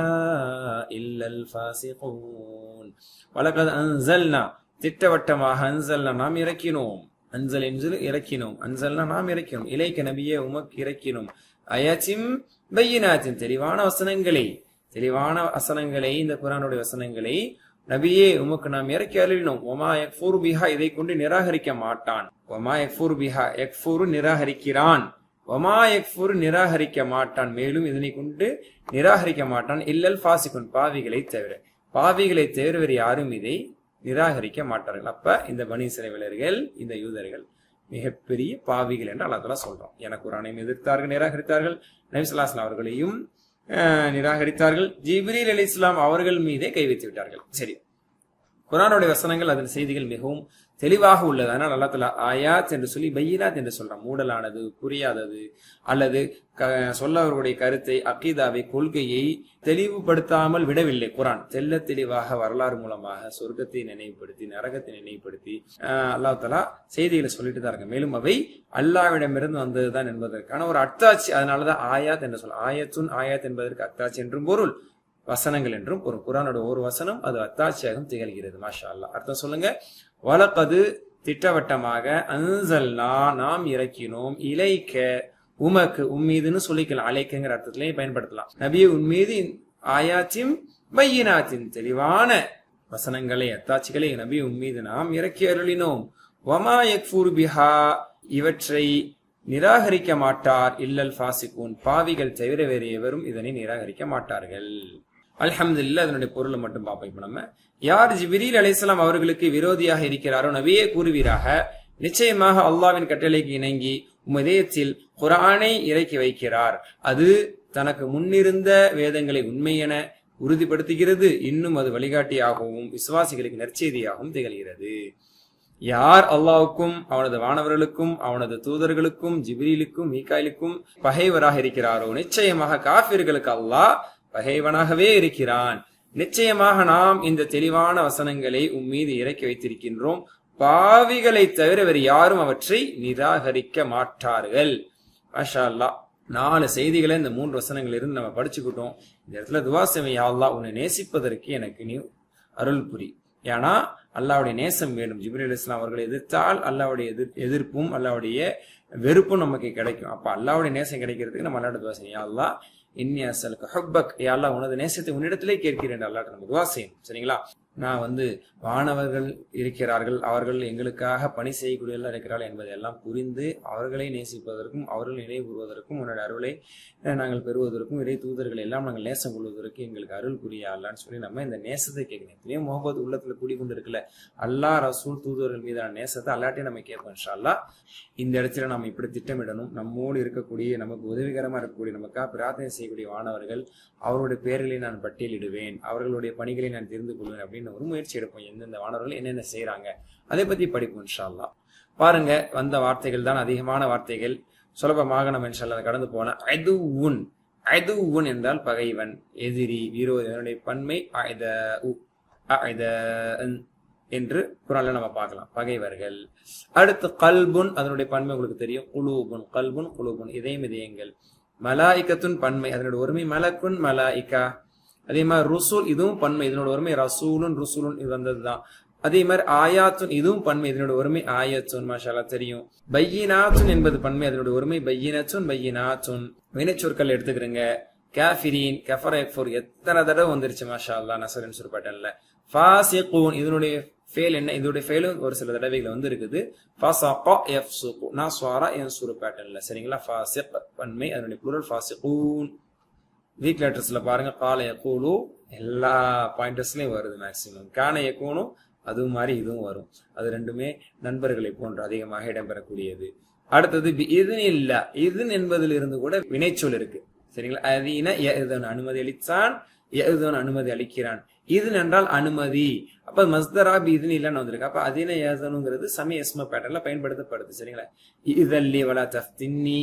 இல்லல் ஃபாஸிகூன். வலகத் அன்ஸல்னா திட்டவட்டமாக, அன்ஸல்னா நாம் இறக்கினோம், அன்ஸல் என்று இறக்கினோம், அன்ஸல்னா நாம் இறக்கினோம், இலைக நபியே உமக்கு இறக்கினோம், ஆயாத்தின் பையினாத்தின் தெளிவான வசனங்களை இந்த குர்ஆனுடைய வசனங்களை நபியே உமக்கு நாம் இறக்கி அருளினோம். வமா யக்ஃபுரு பிஹா இதை கொண்டு நிராகரிக்க மாட்டான். வமா யக்ஃபுரு பிஹா யக்ஃபுரு நிராகரிக்கிறான், வமா யக்ஃபுரு நிராகரிக்க மாட்டான், மேலும் இதனை கொண்டு நிராகரிக்க மாட்டான், இல்லல் ஃபாஸிகுன் பாவிகளை தவிர, பாவிகளை தவிர வேறு யாரும் இதை நிராகரிக்க மாட்டார்கள். அப்ப இந்த பனி இஸ்ரவேலர்கள், இந்த யூதர்கள் மிகப்பெரிய பாவிகள் என்று அல்லாஹ் தஆலா சொல்றோம். எனக்கு குர்ஆனையும் எதிர்த்தார்கள், நிராகரித்தார்கள், நபி ஸல்லல்லாஹு அலைஹி வஸல்லம் அவர்களையும் நிராகரித்தார்கள், ஜிப்ரீல் அலைஹிஸ்ஸலாம் அவர்கள் மீதே கை வைத்து விட்டார்கள். சரி, குர்ஆனுடைய வசனங்கள், அதன் செய்திகள் மிகவும் தெளிவாக உள்ளது. அதனால் அல்லாஹ் தஆலா ஆயாத் என்று சொல்லி பையினாத் என்று சொல்றான். மூடலானது, புரியாதது, அல்லது சொல்லவர்களுடைய கருத்தை, அகீதாவை, கொள்கையை தெளிவுபடுத்தாமல் விடவில்லை. குர்ஆன் தெல்ல தெளிவாக வரலாறு மூலமாக சொர்க்கத்தை நினைவுபடுத்தி, நரகத்தை நினைவுபடுத்தி அல்லாஹ் தஆலா செய்திகளை சொல்லிட்டு தான் இருக்கு. மேலும் அவை அல்லாஹ்விடமிருந்து வந்ததுதான் என்பதற்கான ஒரு அத்தாட்சி. அதனாலதான் ஆயாத் என்று சொல்ல. ஆயத்துன் ஆயாத் என்பதற்கு அத்தாட்சி என்றும் பொருள், வசனங்கள் என்றும் பொருள். குர்ஆனோட ஒரு வசனம் அது அத்தாட்சியாக திகழ்கிறது. மாஷா அல்லாஹ். அர்த்தம் சொல்லுங்க. வலகது திட்டவட்டமாக, அன்ஸல்னா நாம் இறக்கினோம், இலைக்க உமக்கு உம்மீதுன்னு சொல்லிக்கலாம், அலைக்குங்கிற அர்த்தத்திலையும் பயன்படுத்தலாம். நபியே உன்மீது ஆயாத்தின் பையினாத்தின் தெளிவான வசனங்களை, அத்தாட்சிகளை நபி உம்மீது நாம் இறக்கி அருளினோம். வமா யக்ஃபுரு பிஹா இவற்றை நிராகரிக்க மாட்டார் இல்லல் ஃபாசிகூன், பாவிகள் தவிர வேறு எவரும் இதனை நிராகரிக்க மாட்டார்கள். அல்ஹம்துலில்லாஹ். அதனுடைய பொருளை மட்டும் பார்ப்போம். இப்ப நம்ம யார் ஜிப்ரீல் அலைஹிஸ்ஸலாம் அவர்களுக்கு விரோதியாக இருக்கிறாரோ நபியே கூறுவீராக, நிச்சயமாக அல்லாஹ்வின் கட்டளைக்கு இணங்கி உமதயத்தில் குர்ஆனை இறக்கி வைக்கிறார். அது தனக்கு முன்னிருந்த வேதங்களை உண்மை என உறுதிப்படுத்துகிறது. இன்னும் அது வழிகாட்டியாகவும் விசுவாசிகளுக்கு நற்செய்தியாகவும் திகழ்கிறது. யார் அல்லாஹ்வுக்கும் அவனது வானவர்களுக்கும் அவனது தூதர்களுக்கும் ஜிப்ரீலுக்கும் மீகாயிலுக்கும் பகைவராக இருக்கிறாரோ நிச்சயமாக காஃபிர்களுக்கு அல்லாஹ் பகைவனாகவே இருக்கிறான். நிச்சயமாக நாம் இந்த தெளிவான வசனங்களை உம்மீது இறக்கி வைத்திருக்கின்றோம். பாவிகளை தவிர வேறு யாரும் அவற்றை நிராகரிக்க மாட்டார்கள். மாஷா அல்லாஹ். 4 செய்திகளை இந்த 3 வசனங்கள் இருந்து நம்ம படிச்சுக்கிட்டோம். இந்த இடத்துல துவா செய்வோம், யா அல்லாஹ் உன்னை நேசிப்பதற்கு எனக்கு நீ அருள் புரி. ஏன்னா அல்லாஹ்வுடைய நேசம் வேண்டும். ஜிப்ரீல் அலைஹிஸ்ஸலாம் அவர்களை எதிர்த்தால் அல்லாஹ்வுடைய எதிர்ப்பும் அல்லாஹ்வுடைய வெறுப்பும் நமக்கு கிடைக்கும். அப்ப அல்லாஹ்வுடைய நேசம் கிடைக்கிறதுக்கு நம்ம அல்லாஹ்ட்ட துவா செய்யணும். யா அல்லாஹ் இன்னி அஸ்அலுக ஹுப்பக், யா அல்லாஹ் உனது நேசத்தை உன்னிடத்திலே கேட்கிறேன் அல்லாஹ்ட்ட நம்ம துவா செய்யணும். சரிங்களா? நான் வானவர்கள் இருக்கிறார்கள், அவர்கள் எங்களுக்காக பணி செய்யக்கூடியவர்கள் இருக்கிறார்கள் என்பதை எல்லாம் புரிந்து அவர்களை நேசிப்பதற்கும் அவர்கள் நினைவு கூறுவதற்கும் உன்னோட அருளை நாங்கள் பெறுவதற்கும் இறை தூதர்கள் எல்லாம் நாங்கள் நேசம் கொள்வதற்கு எங்களுக்கு அருள் புரிய அல்லான்னு சொல்லி நம்ம இந்த நேசத்தை கேட்கணும். எத்தனையோ முகப்பது உள்ளத்துல கூடிக்கொண்டு இருக்குல்ல, அல்லாஹ் ரசூல் தூதர்கள் மீதான நேசத்தை அல்லாட்டே நம்ம கேட்போம். இன்ஷா அல்லாஹ். இந்த இடத்துல நம்ம இப்படி திட்டமிடணும். நம்மோடு இருக்கக்கூடிய நமக்கு உதவிகரமா இருக்கக்கூடிய நமக்காக பிரார்த்தனை செய்யக்கூடிய வானவர்கள் அவருடைய பெயர்களை நான் பட்டியலிடுவேன், அவர்களுடைய பணிகளை நான் தெரிந்து கொள்வேன் அப்படின்னு ஒரு முயற்சி எடுப்போம். எந்தெந்த வானவர்கள் என்னென்ன செய்யறாங்க அதை பத்தி படிப்போம் இன்ஷா அல்லாஹ். பாருங்க, வந்த வார்த்தைகள் தான் அதிகமான வார்த்தைகள். சுலபமாக நம்ம இன்ஷா அல்லாஹ் கடந்து போன அதுவுன். அதுவுன் என்றால் பகைவன், எதிரி, விரோதி. அதனுடைய பன்மை என்று குர்ஆன்ல நம்ம பார்க்கலாம், பகைவர்கள். அடுத்து கல்புன், அதனுடைய பன்மை உங்களுக்கு தெரியும், குலூபுன். கல்புன் குலூபுன், இதயங்கள். மலாயிகத்துன் பன்மை, அதனுடைய ஒருமை மலக்குன் மலாயிகா. அதே மாதிரி ருசூல், இதுவும் பன்மை, இதனோட ஒருமை ரசூலுன் ருசூலுன், இது வந்ததுதான். அதே மாதிரி ஆயாத்துன், இதுவும் பன்மை, இதனோட ஒருமை ஆயத்துன். மாஷா அல்லாஹ் தெரியும். பையினாத்துன் என்பது பன்மை, அதனோட ஒருமை பையினத்துன் பையினாத்துன். வினைச்சொற்கள் எடுத்துக்கிறங்க. காஃபிரீன், கஃபர யக்ஃபுர் எத்தனை தடவை வந்துருச்சு மாஷா அல்லாஹ் நஸ்ரன் சுர்பாட்டன்ல. ஃபாசிகூன், இதனுடைய ஃபேல் என்ன, இதோடைய ஃபேலும் ஒரு சில தடவைகள் வந்து இருக்குது. ஃபஸக யஃப்ஸுகு, நஸ்வர யன்சுரு பேட்டர்ன்ல. சரிங்களா? ஃபாசிக் பன்மை, அதனுடைய ப்ளூரல் ஃபாசிகூன். வீக் லெட்டர்ஸ்ல பாருங்க, கால யகூலு எல்லா பாயிண்டர்ஸ்லயும் வருது மேக்சிமம். கான யகூனு அதுவும் மாதிரி இதுவும் வரும். அது ரெண்டுமே நண்பர்களை போன்று அதிகமாக இடம்பெறக்கூடியது. அடுத்தது இதுன்னு இல்ல, இதுன்னு என்பதில் இருந்து கூட வினைச்சொல் இருக்கு. சரிங்களா? அதீன எதன் அனுமதி அளித்தான், எதன் அனுமதி அளிக்கிறான். இது என்றால் அனுமதி. அப்ப மஸ்தரா இதுன்னு இல்லன்னு வந்திருக்கு. அப்ப அதீன ஏதனுங்கிறது சமய எஸ்ம பேட்டர்ல பயன்படுத்தப்படுது. சரிங்களா? இதல்லி வலா தஃப்தின்னி,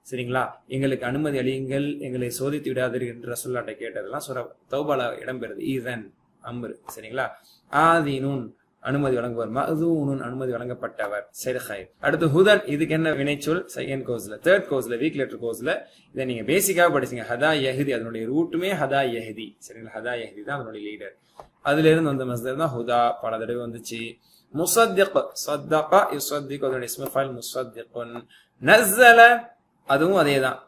சரிங்களா, எங்களுக்கு அனுமதி அளியுங்கள், எங்களை சோதித்து விடாதீர்கள் என்று ரசூலுல்லாஹ் கேட்டதெல்லாம் சூரா தௌபால இடம்பெறுது. ஈதன் அம்ரு. சரிங்களா? ஆதீனுன் அனுமதி வழங்குவர், மஅதூனுன் அனுமதி வழங்கப்பட்டவர். சரி, ஹைர். அடுத்து ஹுதன், இதுக்கு என்ன வினைச்சொல்? செகண்ட் கோர்ஸ்ல, தேர்ட் கோர்ஸ்ல, வீக் லெட்டர் கோர்ஸ்ல இதை நீங்க பேசிக்காக படிச்சீங்க. ஹதா யஹ்தி, அதனுடைய ரூட்டுமே ஹதா யஹ்தி. சரிங்களா? ஹதா யஹ்தி தான் அதனுடைய லீடர். அதுல இருந்து வந்த மஸ்தர் தான் ஹுதா. பல தடவை வந்துச்சு. முஸத்திக், ஸத்தக யுஸத்திக், அதனுடைய இஸ்மு ஃபைல் முஸத்திகுன். நஸ்ஸல, அதுவும் அதேதான்,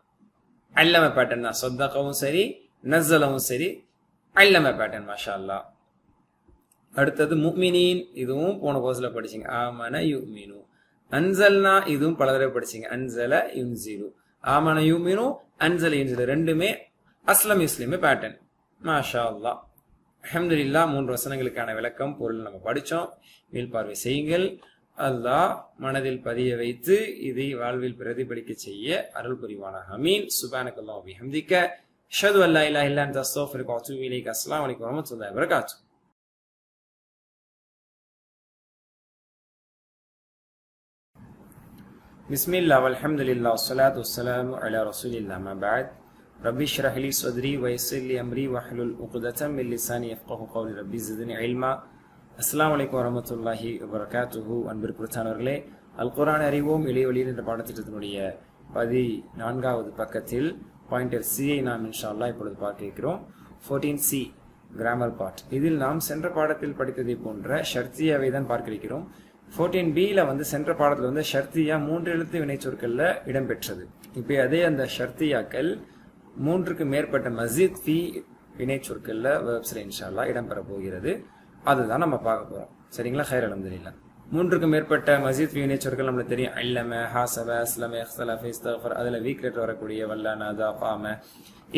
அல்லம பேட்டர்ன் தான். ஸத்தகவும் சரி, நஸ்ஸலவும் சரி, அல்லம பேட்டர்ன். மாஷா அல்லாஹ். அடுத்தது முஃமினீன், இதுவும் போன கோர்ஸ்ல படிச்சீங்க. ஆமன யுமினு. அன்சல்னா, இதுவும் பல தடவை படிச்சீங்க. அன்சல யுன்சிலு. ஆமன யுமினு, அன்சல யுன்சிலு, ரெண்டுமே அஸ்லம் யுஸ்லிம் பேட்டர்ன். மாஷா அல்லாஹ். அல்ஹம்துலில்லாஹ். 3 வசனங்களுக்கான விளக்கம் பொருள் நம்ம படிச்சோம். மீள்பார்வை செய்யுங்கள். அல்லாஹ் மனதில் பதிய வைத்து இதை வாழ்வில் பிரதிபலிக்க செய்ய அருள் புரிவானாக. ஆமீன். சுப்ஹானக்கல்லாஹு வ பிஹம்திக, அஷ்ஹது அல்லா இலாஹா இல்லா அன்த, அஸ்தக்ஃபிருக வ அத்தூபு இலைக். அஸ்ஸலாமு அலைக்கும் வ ரஹ்மத்துல்லாஹி வ பரகாத்துஹு. பிஸ்மில்லாஹ் வல்ஹம்துலில்லாஹ் வஸ்ஸலாத்து வஸ்ஸலாமு அலா ரசூலில்லாஹ். அம்மா பஅத். ரப்பி இஷ்ரஹ் லி ஸத்ரி வ யஸ்ஸிர் லி அம்ரி வஹ்லுல் உக்ததம் மின் லிசானி யஃப்கஹு கௌலி. ரப்பி ஸித்னி இல்மா. அஸ்ஸலாமு அலைக்கும் வரஹ்மத்துல்லாஹி வபரகாத்துஹு. அன்பிற்குரியவர்களே, அல் குர்ஆன் அறிவோம் இளையவழியில் என்ற பாடத்திட்டத்தினுடைய 14வது பக்கத்தில் பாயிண்டர் சியை நாம் இன்ஷா அல்லாஹ் இப்பொழுது பார்க்க இருக்கிறோம். 14C grammar part. இதில் நாம் சென்ற பாடத்தில் படித்ததை போன்ற ஷர்த்தியாவை தான் பார்க்க இருக்கிறோம். 14Bல சென்ற பாடத்துல ஷர்த்தியா 3 எழுத்து வினைச்சொற்கள்ல இடம்பெற்றது. இப்ப அதே அந்த ஷர்த்தியாக்கள் 3க்கு மேற்பட்ட மஸீத் ஃபி வினைச்சொற்கள்ல வெர்ப்ஸ்ல இன்ஷா அல்லாஹ் இடம்பெற போகிறது. அதுதான் நம்ம பார்க்க போறோம். சரிங்களா? ஹைர், அல்ஹம்துலில்லாஹ். 3க்கும் மேற்பட்ட மஸீத் வினை சொற்கள் நம்மளுக்கு தெரியும். அல்லம, ஹாசப, அஸ்லம, இஹ்தலஃப, இஸ்தக்ஃபர், அதுல வீக் லெட்டர் வரக்கூடிய வல்ல, நதா, காம,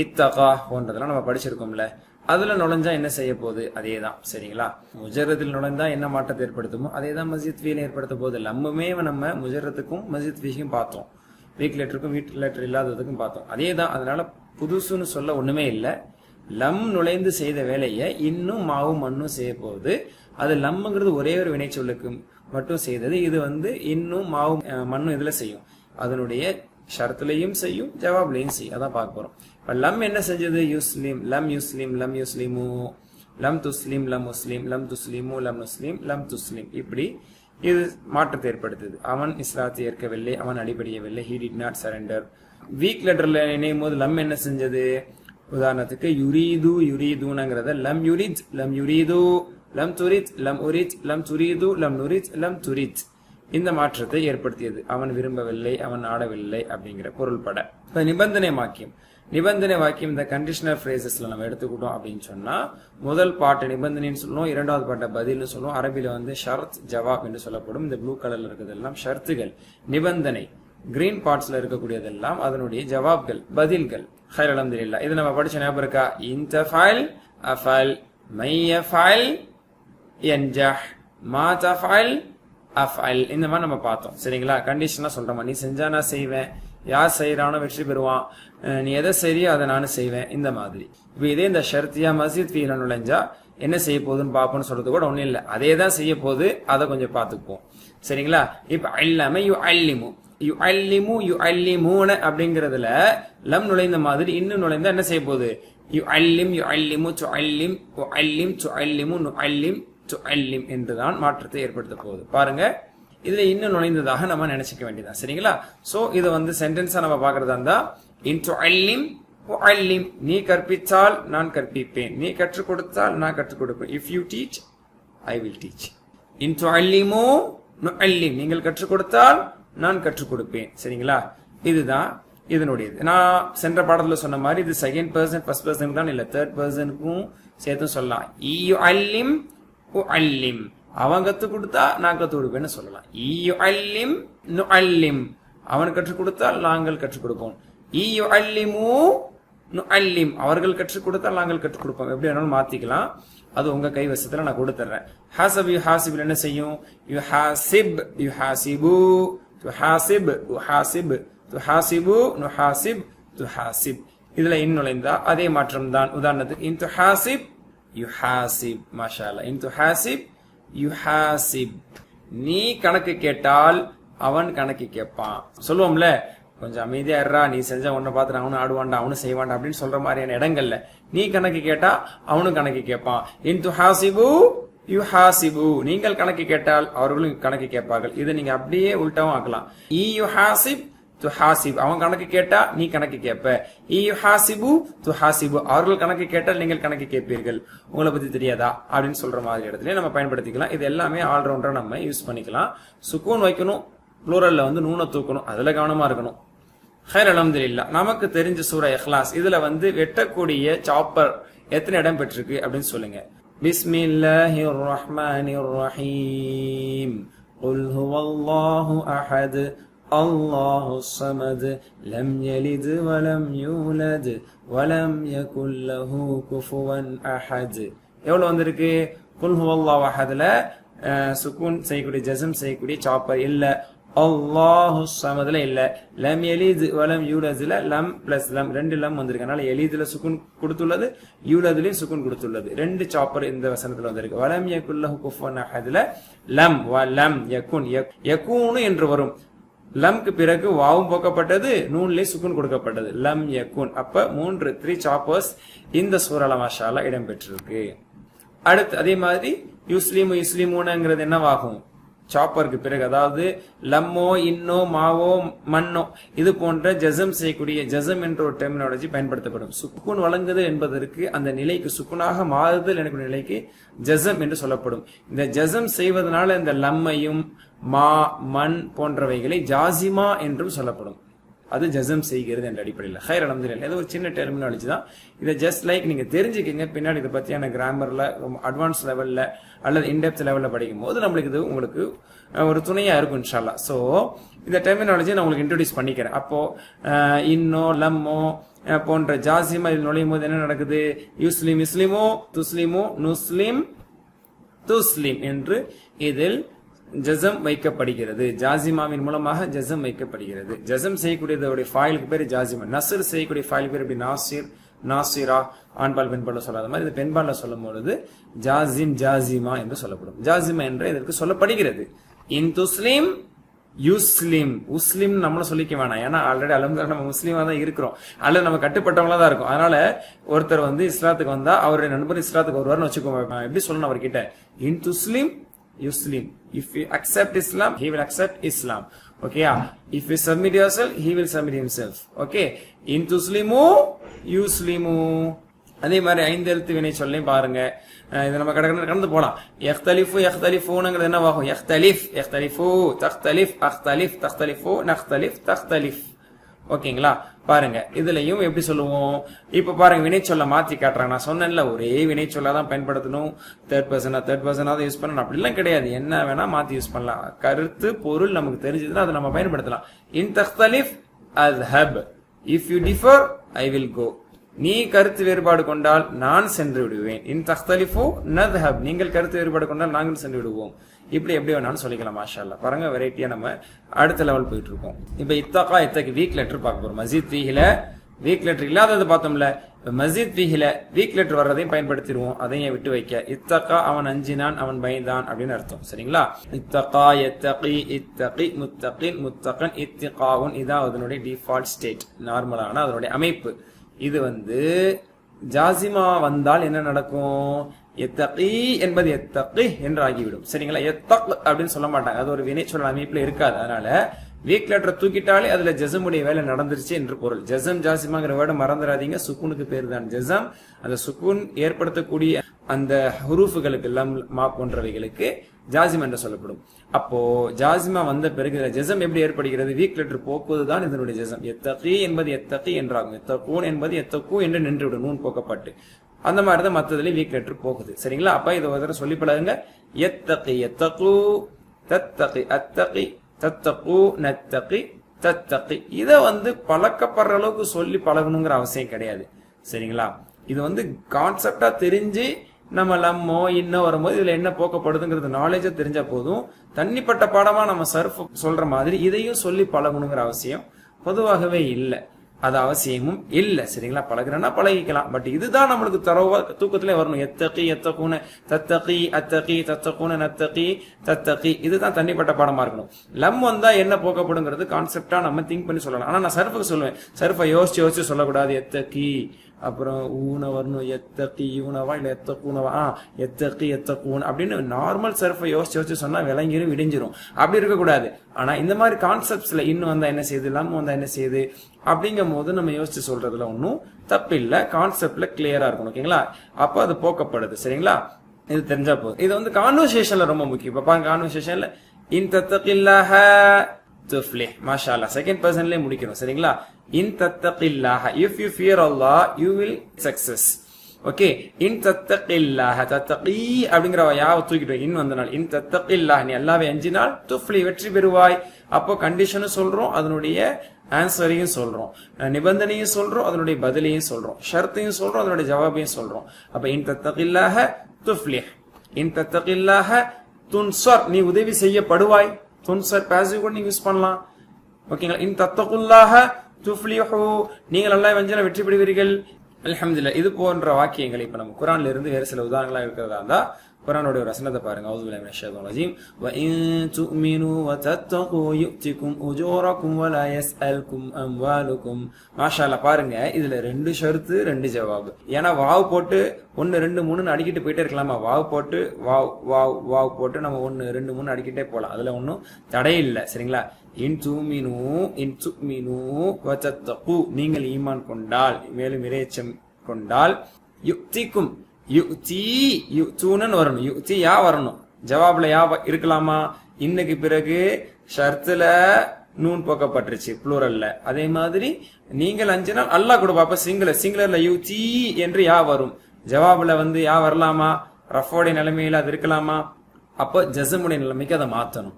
இத்தகா போன்றதெல்லாம் நம்ம படிச்சிருக்கோம்ல. அதுல நுழைஞ்சா என்ன செய்ய போகுது? அதே தான். சரிங்களா? முஜர்ரத்தில் நுழைந்தா என்ன மாற்றத்தை ஏற்படுத்துமோ அதே தான் மஸீத் ஃபீல ஏற்படுத்த போகுது. லம்முமே நம்ம முஜர்ரத்துக்கும் மஸீத் ஃபீக்கும் பார்த்தோம், வீக் லெட்டருக்கும் வீக் லெட்டர் இல்லாததுக்கும் பார்த்தோம். அதே தான். அதனால புதுசுன்னு சொல்ல ஒண்ணுமே இல்லை. லம் நுழைந்து செய்த வேலையை இன்னும் மாவும் மண்ணும் செய்ய போகுது. அது லம்ங்கிறது ஒரே ஒரு வினைச்சொல்லுக்கு மட்டும் செய்தது. இது இன்னும் மாவும் மண்ணும் இதுல செய்யும். அதனுடைய ஷர்த்துலையும் செய்யும், ஜவாப்லையும் செய்யும். அதான் பார்க்க போறோம். இப்ப லம் என்ன செஞ்சது? யுஸ்லிம், லம் யுஸ்லிம், லம் யுஸ்லிமு, லம் துஸ்லிம், லம் முஸ்லிம், லம் துஸ்லிமு, லம் முஸ்லிம், லம் துஸ்லிம். இப்படி இது மாற்றத்தை ஏற்படுத்துது. அவன் இஸ்லாத்தை ஏற்கவில்லை, அவன் அடிபடியவில்லை. he did not surrender. Week லெட்டர்ல இணையும் போது லம் என்ன செஞ்சது? உதாரணத்துக்கு யுரீது, யுரீதுங்கிறத லம் யுரித், லம் யுரீது, லம் துரித், லம் உரித், லம் துரீது, லம் நுரித், லம் துரித். இந்த மாற்றத்தை ஏற்படுத்தியது. அவன் விரும்பவில்லை, அவன் ஆடவில்லை அப்படிங்கிற பொருள்பட. இப்ப நிபந்தனை வாக்கியம், நிபந்தனை வாக்கியம் இந்த கண்டிஷனல் பிரேசஸ்ல நம்ம எடுத்துக்கிட்டோம் அப்படின்னு சொன்னா, முதல் பாட்டு நிபந்தனைன்னு சொல்லுவோம், இரண்டாவது பாட்டை பதில்னு சொல்லுவோம். அரபில ஷர்த், ஜவாப் என்று சொல்லப்படும். இந்த ப்ளூ கலர்ல இருக்கிறதெல்லாம் ஷர்த்துகள், நிபந்தனை. கிரீன் பார்ட்ஸ்ல இருக்கக்கூடியதெல்லாம் அதனுடைய ஜவாப்கள், பதில்கள். ஹைர் அல்ஹம்துலில்லாஹ். இது நம்ம படிச்ச ஞாபகம் இருக்கா? இன்தஃபல், அஃபல், மையஃபல், யன்ஜஹ், மா தஃபல், அஃபல். இந்த மாதிரி நம்ம பார்த்தோம். சரிங்களா? கண்டிஷனா சொல்றோமா, நீ செஞ்சா நான் செய்வேன், யார் செய்யறானோ வெற்றி பெறுவான், நீ எதை செய்யறியோ அதை நானும் செய்வேன், இந்த மாதிரி. இப்ப இதே இந்த ஷர்த்தியா மஸீத் ஃபீல நுழைஞ்சா என்ன செய்ய போகுதுன்னு பாப்போம்னு சொல்றது கூட ஒண்ணும் இல்லை. அதே தான் செய்ய போகுது. அதை கொஞ்சம் பார்த்துக்குவோம். சரிங்களா? இப்ப அல்லாம யு அல்லிமு, யு அல்லிமு, யு அல்லிமூன அப்படிங்கறதுல லம் நுழைந்த மாதிரி இன்னும் நுழைந்தா என்ன செய்ய போகுது? யு அல்லிம், யு அல்லிமு, து அல்லிம், உ அல்லிம், து அல்லிமு, நு அல்லிம், து அல்லிம் என்றுதான் மாற்றத்தை ஏற்படுத்த போகுது. பாருங்க, இதுல இன்னும் நுழைந்ததாக நம்ம நினைச்சுக்க வேண்டியதான். சரிங்களா? சோ இது சென்டென்ஸா நம்ம பாக்குறதா இருந்தா, இன் து அல்லிம், உ அல்லிம், நீ கற்பித்தால் நான் கற்பிப்பேன், நீ கற்றுக் கொடுத்தால் நான் கற்றுக் கொடுப்பேன். If you teach I will teach. இன் து அல்லிமு, நு அல்லிம், நீங்கள் கற்றுக் கொடுத்தால் நான் கற்றுக் கொடுப்பேன். சரிங்களா? இதுதான் இதனுடையது. நான் சென்ற பாடத்துல சொன்ன மாதிரி இது செகண்ட் பர்சன், ஃபர்ஸ்ட் பர்சன் தான் இல்ல, தேர்ட் பர்சனுக்கும் சேர்த்து சொல்லலாம். இயு அல்லிம், உ அல்லிம், அவன் கற்றுக் கொடுத்தா நான் கற்றுக் கொடுப்பேன்னு சொல்லலாம். இயு அல்லிம், நு அல்லிம், அவன் கற்றுக் கொடுத்தால் நாங்கள் கற்றுக் கொடுப்போம். இயு அல்லிமு, நு அல்லிம், அவர்கள் கற்றுக் கொடுத்தால் நாங்கள் கற்றுக் கொடுப்போம். எப்படி வேணாலும் மாத்திக்கலாம். அது உங்க கைவசத்துல நான் கொடுத்துறேன். ஹாசப், யு ஹாசிப் என்ன செய்யும்? யு ஹாசிப், யு ஹாசிபு, துஹாசிப், உஹாசிப், துஹாசிபு, நுஹாசிப், துஹாசிப். இதுல இன் நுழைந்தா அதே மாற்றம் தான். உதாரணத்துக்கு இன் துஹாசிப், யுஹாசிப். மாஷா அல்லாஹ். இன் துஹாசிப், யுஹாசிப். நீ கணக்கு கேட்டால் அவன் கணக்கு கேட்பான். சொல்லுவோம்ல, கொஞ்சம் அமைதியா இருறா, நீ செஞ்சா உன்னை பார்த்து அவனும் ஆடுவான்டா, அவனும் செய்வான்டா அப்படின்னு சொல்ற மாதிரியான இடங்கள்ல நீ கணக்கு கேட்டா அவனும் கணக்கு கேட்பான். இன் துஹாசிபு, யுஹாசிபு, நீங்கள் கணக்கு கேட்டால் அவர்களும் கணக்கு கேட்பார்கள். இதை நீங்க அப்படியே உல்டாவும் ஆக்கலாம். இ யுஹாசிப், துஹாசிப், அவன் கணக்கு கேட்டா நீ கணக்கு கேட்ப. இ யுஹாசிபு, துஹாசிபு, அவர்கள் கணக்கு கேட்டால் நீங்கள் கணக்கு கேட்பீர்கள். உங்களை பத்தி தெரியாதா அப்படின்னு சொல்ற மாதிரி இடத்துல நம்ம பயன்படுத்திக்கலாம். இது எல்லாமே ஆல்ரவுண்டரா நம்ம யூஸ் பண்ணிக்கலாம். சுக்கூன் வைக்கணும், ப்ளூரல்ல நூனை தூக்கணும், அதுல கவனமா இருக்கணும். ஹைர் அல்ஹம்துலில்லாஹ். நமக்கு தெரிஞ்ச சூரா இஹ்லாஸ், இதுல வெட்டக்கூடிய சாப்பர் எத்தனை இடம் பெற்றிருக்கு அப்படின்னு சொல்லுங்க. பிஸ்மில்லாஹிர் ரஹ்மானிர் ரஹீம். குல் ஹுவல்லாஹு அஹத், அல்லாஹுஸ் ஸமத், லம் யலித் வலம் யூலத் வலம் யகுல் லஹு குஃபுவன் அஹத். எவ்வளவு வந்திருக்கு? குல் ஹுவல்லாஹு அஹத்ல சுக்கூன் செய்யக்கூடிய, ஜஸ்ம் செய்யக்கூடிய சாப்பர் இல்ல. அல்லாஹுஸ் ஸமத்ல இல்ல. லம் யலித் வலம் யூலத்ல லம் பிளஸ் லம், ரெண்டு லம் வந்திருக்கனால எலிதுல சுக்குன் கொடுத்துள்ளது, யூலத்லயும் சுக்குன் கொடுத்துள்ளது. ரெண்டு சாப்பர் இந்த வசனத்துல வந்திருக்கு. வலம் யகுல் லஹு குஃபுவன் அஹத்ல லம் வ லம் யகுன், யகூனு என்று வரும். லம்க்கு பிறகு வாவும் போக்கப்பட்டது, நூன்லே சுக்குன் கொடுக்கப்பட்டது. லம் யகுன். அப்ப 3 சாப்பர்ஸ் இந்த சூரால மாஷா அல்லாஹ் இடம்பெற்றிருக்கு. அடுத்து அதே மாதிரி யுஸ்லிமு, யுஸ்லிமூனங்கிறது என்னவாகும்? சாப்பருக்கு பிறகு, அதாவது லம்மோ, இன்னோ, மாவோ, மண்ணோ இது போன்ற ஜசம் செய்யக்கூடிய, ஜசம் என்ற ஒரு டெர்மினாலஜி பயன்படுத்தப்படும். சுக்குன் வழங்குது என்பதற்கு அந்த நிலைக்கு, சுக்குனாக மாறுதல் என்ற நிலைக்கு ஜசம் என்று சொல்லப்படும். இந்த ஜசம் செய்வதனால இந்த லம்மையும் மா, மண் போன்றவைகளை ஜாசிமா என்றும் சொல்லப்படும். அது ஜசம் செய்கிறது என்ற அடிப்படையில். ஹைர் அல்ஹம்துலில்லாஹ். இது ஒரு சின்ன டெர்மினாலஜி தான். இதை ஜஸ்ட் லைக் நீங்க தெரிஞ்சுக்கிங்க. பின்னாடி இதை பத்தியான கிராமர்ல ரொம்ப அட்வான்ஸ் லெவல்ல அல்லது இன்டெப்த் லெவல்ல படிக்கும் போது நம்மளுக்கு இது உங்களுக்கு ஒரு துணையா இருக்கும் இன்ஷா அல்லாஹ். சோ இந்த டெர்மினாலஜி நான் உங்களுக்கு இன்ட்ரோடியூஸ் பண்ணிக்கிறேன். அப்போ இன்னோ லம்மோ போன்ற ஜாசிமா இதில் நுழையும் போது என்ன நடக்குது? யுஸ்லிம் இஸ்லிமோ, துஸ்லிமோ நுஸ்லிம் துஸ்லிம் என்று இதில் ஜசம் வைக்கப்படுகிறது. ஜாசிமாவின் மூலமாக ஜசம் வைக்கப்படுகிறது. ஜசம் செய்யக்கூடியதோடைய ஃபாயிலுக்கு பேர் ஜாசிமா. நஸ்ர் செய்யக்கூடிய ஃபாயிலுக்கு பேர் எப்படி? நாசிர், நாசிரா. ஆண்பால் பெண்பால் சொல்லாத மாதிரி இது பெண்பால்ல சொல்லும் பொழுது ஜாசிம், ஜாசிமா என்று சொல்லப்படும். ஜாசிமா என்று இதற்கு சொல்லப்படுகிறது. இன் துஸ்லிம் யுஸ்லிம். முஸ்லிம் நம்மள சொல்லிக்க வேணாம். ஏன்னா ஆல்ரெடி அல்ஹம்துலில்லாஹ் நம்ம முஸ்லீமா தான் இருக்கிறோம், அல்லது நம்ம கட்டுப்பட்டவங்களா தான் இருக்கும். அதனால ஒருத்தர் இஸ்லாத்துக்கு வந்தா அவருடைய நண்பர் இஸ்லாத்துக்கு வருவார்னு வச்சுக்கோங்க. எப்படி சொல்லணும் அவர்கிட்ட? இன் துஸ்லிம் Yuslim. If you accept Islam, he will accept Islam. Okay. If you submit yourself, he will submit himself. Okay. In tuslimu, yuslimu. அதே மாதிரி 5 எழுத்து வினை சொல்லையும் பாருங்க. இதை நம்ம கடந்து போலாம். யக்தலிஃபு, யக்தலிஃபூனுங்கிறது என்னவாகும்? யக்தலிஃப், யக்தலிஃபு, தக்தலிஃப், அக்தலிஃப், தக்தலிஃபு, நக்தலிஃப், தக்தலிஃப். ஓகேங்களா? பாருங்க இதுலயும் எப்படி சொல்லுவோம்? இப்ப பாருங்க வினை சொல்ல மாத்தி காட்டுறாங்க. நான் சொன்னேன்ல ஒரே வினை சொல்லாதான் பயன்படுத்தணும், தேர்ட் பர்சனாவது யூஸ் பண்ணணும் அப்படிலாம் கிடையாது. என்ன வேணா மாத்தி யூஸ் பண்ணலாம். கருத்து பொருள் நமக்கு தெரிஞ்சதுன்னா அதை நம்ம பயன்படுத்தலாம். இன் தக்தலிஃப் அஸ்ஹப், if you differ I will go. நீ கருத்து வேறுபாடு கொண்டால் நான் சென்று விடுவேன். இன் தக்தலிஃபு நத்ஹப், நீங்கள் கருத்து வேறுபாடு கொண்டால் நாங்கள் சென்று விடுவோம். இப்படி எப்படி வேணாலும் சொல்லிக்கலாம். மாஷா அல்லாஹ். பாருங்க வெரைட்டியா நம்ம அடுத்த லெவல் போயிட்டு இருக்கோம். இப்ப இத்தகா இத்தக்கு வீக் லெட்டர் பார்க்க போறோம். மஸ்ஜித் ஃபீஹில வீக் லெட்டர் இல்லாதது பார்த்தோம்ல. மஸ்ஜித் ஃபீஹில வீக் லெட்டர் வர்றதையும் பயன்படுத்திடுவோம். அதையும் விட்டு வைக்க. இத்தகா அவன் அஞ்சினான், அவன் பயந்தான் அப்படின்னு அர்த்தம். சரிங்களா? இத்தகா, இத்தகி, இத்தகி, முத்தகின், முத்தகன், இத்திகாவுன். இதான் அதனுடைய டிஃபால்ட் ஸ்டேட், நார்மலான அதனுடைய அமைப்பு. இது ஜாசிமா வந்தால் என்ன நடக்கும்? எத்தகி என்பது எத்தகி என்று ஆகிவிடும். சரிங்களா? எத்தக் அப்படின்னு சொல்ல மாட்டாங்க. அது ஒரு வினை சொல்ல அமைப்புல இருக்காது. அதனால வீக் லெட்டரை தூக்கிட்டாலே அதுல ஜசமுடைய வேலை நடந்துருச்சு என்று பொருள். ஜசம் ஜாசிமாங்கிற வேர்டை மறந்துடாதீங்க. சுக்குனுக்கு பேர் தான் ஜசம். அந்த சுக்குன் ஏற்படுத்தக்கூடிய அந்த ஹுரூஃபுகளுக்கு எல்லாம் மா போன்றவைகளுக்கு ஜாசிம் என்று சொல்லப்படும். அப்போ ஜாசிமா வந்த பிறகு ஜசம் எப்படி ஏற்படுகிறது? வீக் லெட்டர் போக்குவதுதான் இதனுடைய ஜசம். எத்தகி என்பது எத்தகி என்றாகும். எத்தகூன் என்பது எத்தகூ என்று நின்றுவிடும், நூன் போக்கப்பட்டு. அந்த மாதிரிதான் மற்றதுல வீக் லெட்டர் போகுது. சரிங்களா? அப்ப இதை ஒரு சொல்லி பழகுங்க. எத்தகி, எத்தகு, தத்தகி, அத்தகி, தத்தகு, நத்தகி, தத்தகி. இதை பழக்கப்படுற அளவுக்கு சொல்லி பழகணுங்கிற அவசியம் கிடையாது. சரிங்களா? இது கான்செப்டா தெரிஞ்சு நம்ம லம்மோ இன்னும் வரும்போது இதுல என்ன போக்கப்படுதுங்கிறது நாலேஜா தெரிஞ்சா போதும். தனிப்பட்ட பாடமா நம்ம சர்ஃப் சொல்ற மாதிரி இதையும் சொல்லி பழகணுங்கிற அவசியம் பொதுவாகவே இல்லை. அது அவசியமும் இல்ல. சரிங்களா? பழகுறேன்னா பழகிக்கலாம். பட் இதுதான் நம்மளுக்கு தரவா தூக்கத்திலே வரணும். எத்தகி, எத்தகூன, தத்தகி, அத்தகி, தத்தகூன, நத்தகி, தத்தகி. இதுதான் தனிப்பட்ட பாடமா இருக்கணும். லம் வந்தா என்ன போக்கப்படுங்கிறது கான்செப்டா நம்ம திங்க் பண்ணி சொல்லலாம். ஆனா நான் சர்ஃபுக்கு சொல்லுவேன். சர்ஃபை யோசிச்சு சொல்லக்கூடாது. எத்தகி அப்புறம் ஊன வரணும். எத்தகி யூனவா இல்ல எத்தகூனவா, எத்தகி எத்தகூன் அப்படின்னு நார்மல் சர்ஃபை யோசிச்சு சொன்னா விளங்கிரும், இடிஞ்சிரும். அப்படி இருக்கக்கூடாது. ஆனா இந்த மாதிரி கான்செப்ட்ஸ்ல இன்னும் வந்தா என்ன செய்யுது, லம் வந்தா என்ன செய்யுது அப்படிங்கும் போது நம்ம யோசிச்சு சொல்றதுல ஒன்னும் தப்பில்ல. கான்செப்ட்ல கிளியரா இருக்கணும். ஓகேங்களா? அப்ப அது போக்கப்படுது. சரிங்களா? இது தெரிஞ்சா போதும். இது கான்வர்சேஷன்ல ரொம்ப முக்கியம். இப்ப பாருங்க கான்வர்சேஷன்ல இன் தத்தகில்லாஹ துஃப்லிஹ். மாஷா அல்லாஹ். செகண்ட் பர்சன்லயே முடிக்கணும். சரிங்களா? இன் தத்தகில்லாஹ, if you fear Allah you will success. Okay. இன் தத்தகில்லாஹ, தத்தகி அப்படிங்கிற யாவை தூக்கிட்டோம். இன் வந்தனால் இன் தத்தகில்லாஹ், நீ அல்லாஹ்வை அஞ்சினால் துஃப்லி, வெற்றி பெறுவாய். அப்போ கண்டிஷனும் சொல்றோம், அதனுடைய ஆன்சரையும் சொல்றோம், நிபந்தனையும் சொல்றோம், அதனுடைய பதிலையும் சொல்றோம், ஷர்த்தையும் சொல்றோம், அதனுடைய ஜவாபையும் சொல்றோம். அப்ப இன் தத்தகில்லாஹ துஃப்லிஹ், இன் தத்தகில்லாஹ துன்சர், நீ உதவி செய்யப்படுவாய். துன்சர் பாசிவ் கூட நீங்க யூஸ் பண்ணலாம். ஓகேங்களா? இன் தத்தகுல்லாஹ துஃப்லிஹு, நீங்கள் அல்லாஹ்வை அஞ்சினால் வெற்றி பெறுவீர்கள். அல்ஹம்துலில்லாஹ். இது போன்ற வாக்கியங்கள் இப்ப நம்ம குர்ஆன்ல இருந்து வேற சில உதாரணங்களா இருக்கிறதா இருந்தா குர்ஆனோட ஒரு வசனத்தை பாருங்க. அஊது பில்லாஹி மினஷ் ஷைத்தானிர் ரஜீம். வ இன் துமினு வ தத்தகு யுக்திகும் உஜூரகும் வ லா யஸ்அல்கும் அம்வாலுகும். மாஷாஅல்லாஹ். பாருங்க இதுல 2 ஷர்த்து 2 ஜவாப். ஏன்னா வாவ் போட்டு 1 2 3ன்னு அடிக்கிட்டு போயிட்டே இருக்கலாமா? வாவ் போட்டு வாவ் போட்டு நம்ம 1 2 3 அடிக்கிட்டே போலாம். அதுல ஒன்னும் தடை இல்லை. சரிங்களா? இன் துமினு வ தத்தகு, நீங்கள் ஈமான் கொண்டால், மேலும் இறையச்சம் கொண்டால், யுக்திக்கும், யுக்தி யுக்தூனன் வரணும், யுக்தி யா வரணும். ஜவாப்ல யா இருக்கலாமா? இன்னைக்கு பிறகு ஷர்த்துல நூன் போக்கப்பட்டுருச்சு ப்ளூரல்ல. அதே மாதிரி நீங்கள் அஞ்சினால் அல்லாஹ் கொடுப்பா. அப்ப சிங்குலர்ல யுதி என்று யா வரும். ஜவாபுல வந்து யா வரலாமா? ரஃபோடைய நிலைமையில அது இருக்கலாமா? அப்ப ஜஸமுடைய நிலைமைக்கு அதை மாத்தணும்.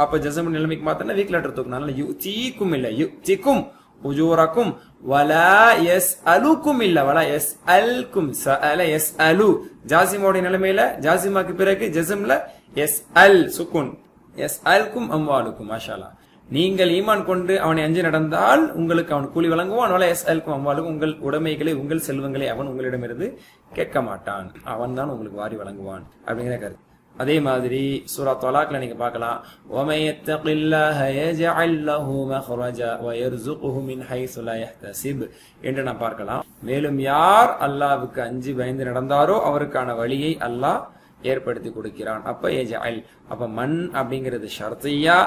அப்ப ஜஸமுடைய நிலைமைக்கு மாத்தனா வீக் லெட்டர் தூக்கணும். அதனால யுதீக்கும் இல்ல, யுதிக்கும் உஜூரக்கும் வலா யஸ்அலுக்கும் இல்ல, வலா யஸ்அல்கும். சஅல யஸ்அலு ஜாசிமோடைய நிலைமையில ஜாசிமாக்கு பிறகு ஜஸம்ல யஸ்அல் சுக்குன். யஸ்அல்கும் அம்வாலுக்கும். மாஷாஅல்லாஹ். நீங்கள் ஈமான் கொண்டு அவனை அஞ்சி நடந்தால் உங்களுக்கு அவன் கூலி வழங்குவான். வலா யஸ்அல்கும் அம்வாலுக்கும். உங்கள் உடைமைகளை உங்கள் செல்வங்களை அவன் உங்களிடமிருந்து கேட்க மாட்டான், அவன் தான் உங்களுக்கு வாரி வழங்குவான் அப்படிங்கிற கருத்து. அதே மாதிரி சூரா தலாக்ல நீங்க பார்க்கலாம், وَمَن يَتَّقِ اللَّهَ يَجْعَل لَّهُ مَخْرَجًا وَيَرْزُقْهُ مِنْ حَيْثُ لَا يَحْتَسِبُ என்று நாம் பார்க்கலாம். மேலும் யார் அல்லாஹ்வுக்கு அஞ்சி பயந்து நடந்தாரோ அவருக்கான வழியை அல்லாஹ் ஏற்படுத்தி கொடுக்கிறான். அப்ப யஜ்அல், அப்ப மன் அப்படிங்கிறது ஷர்த்தியா,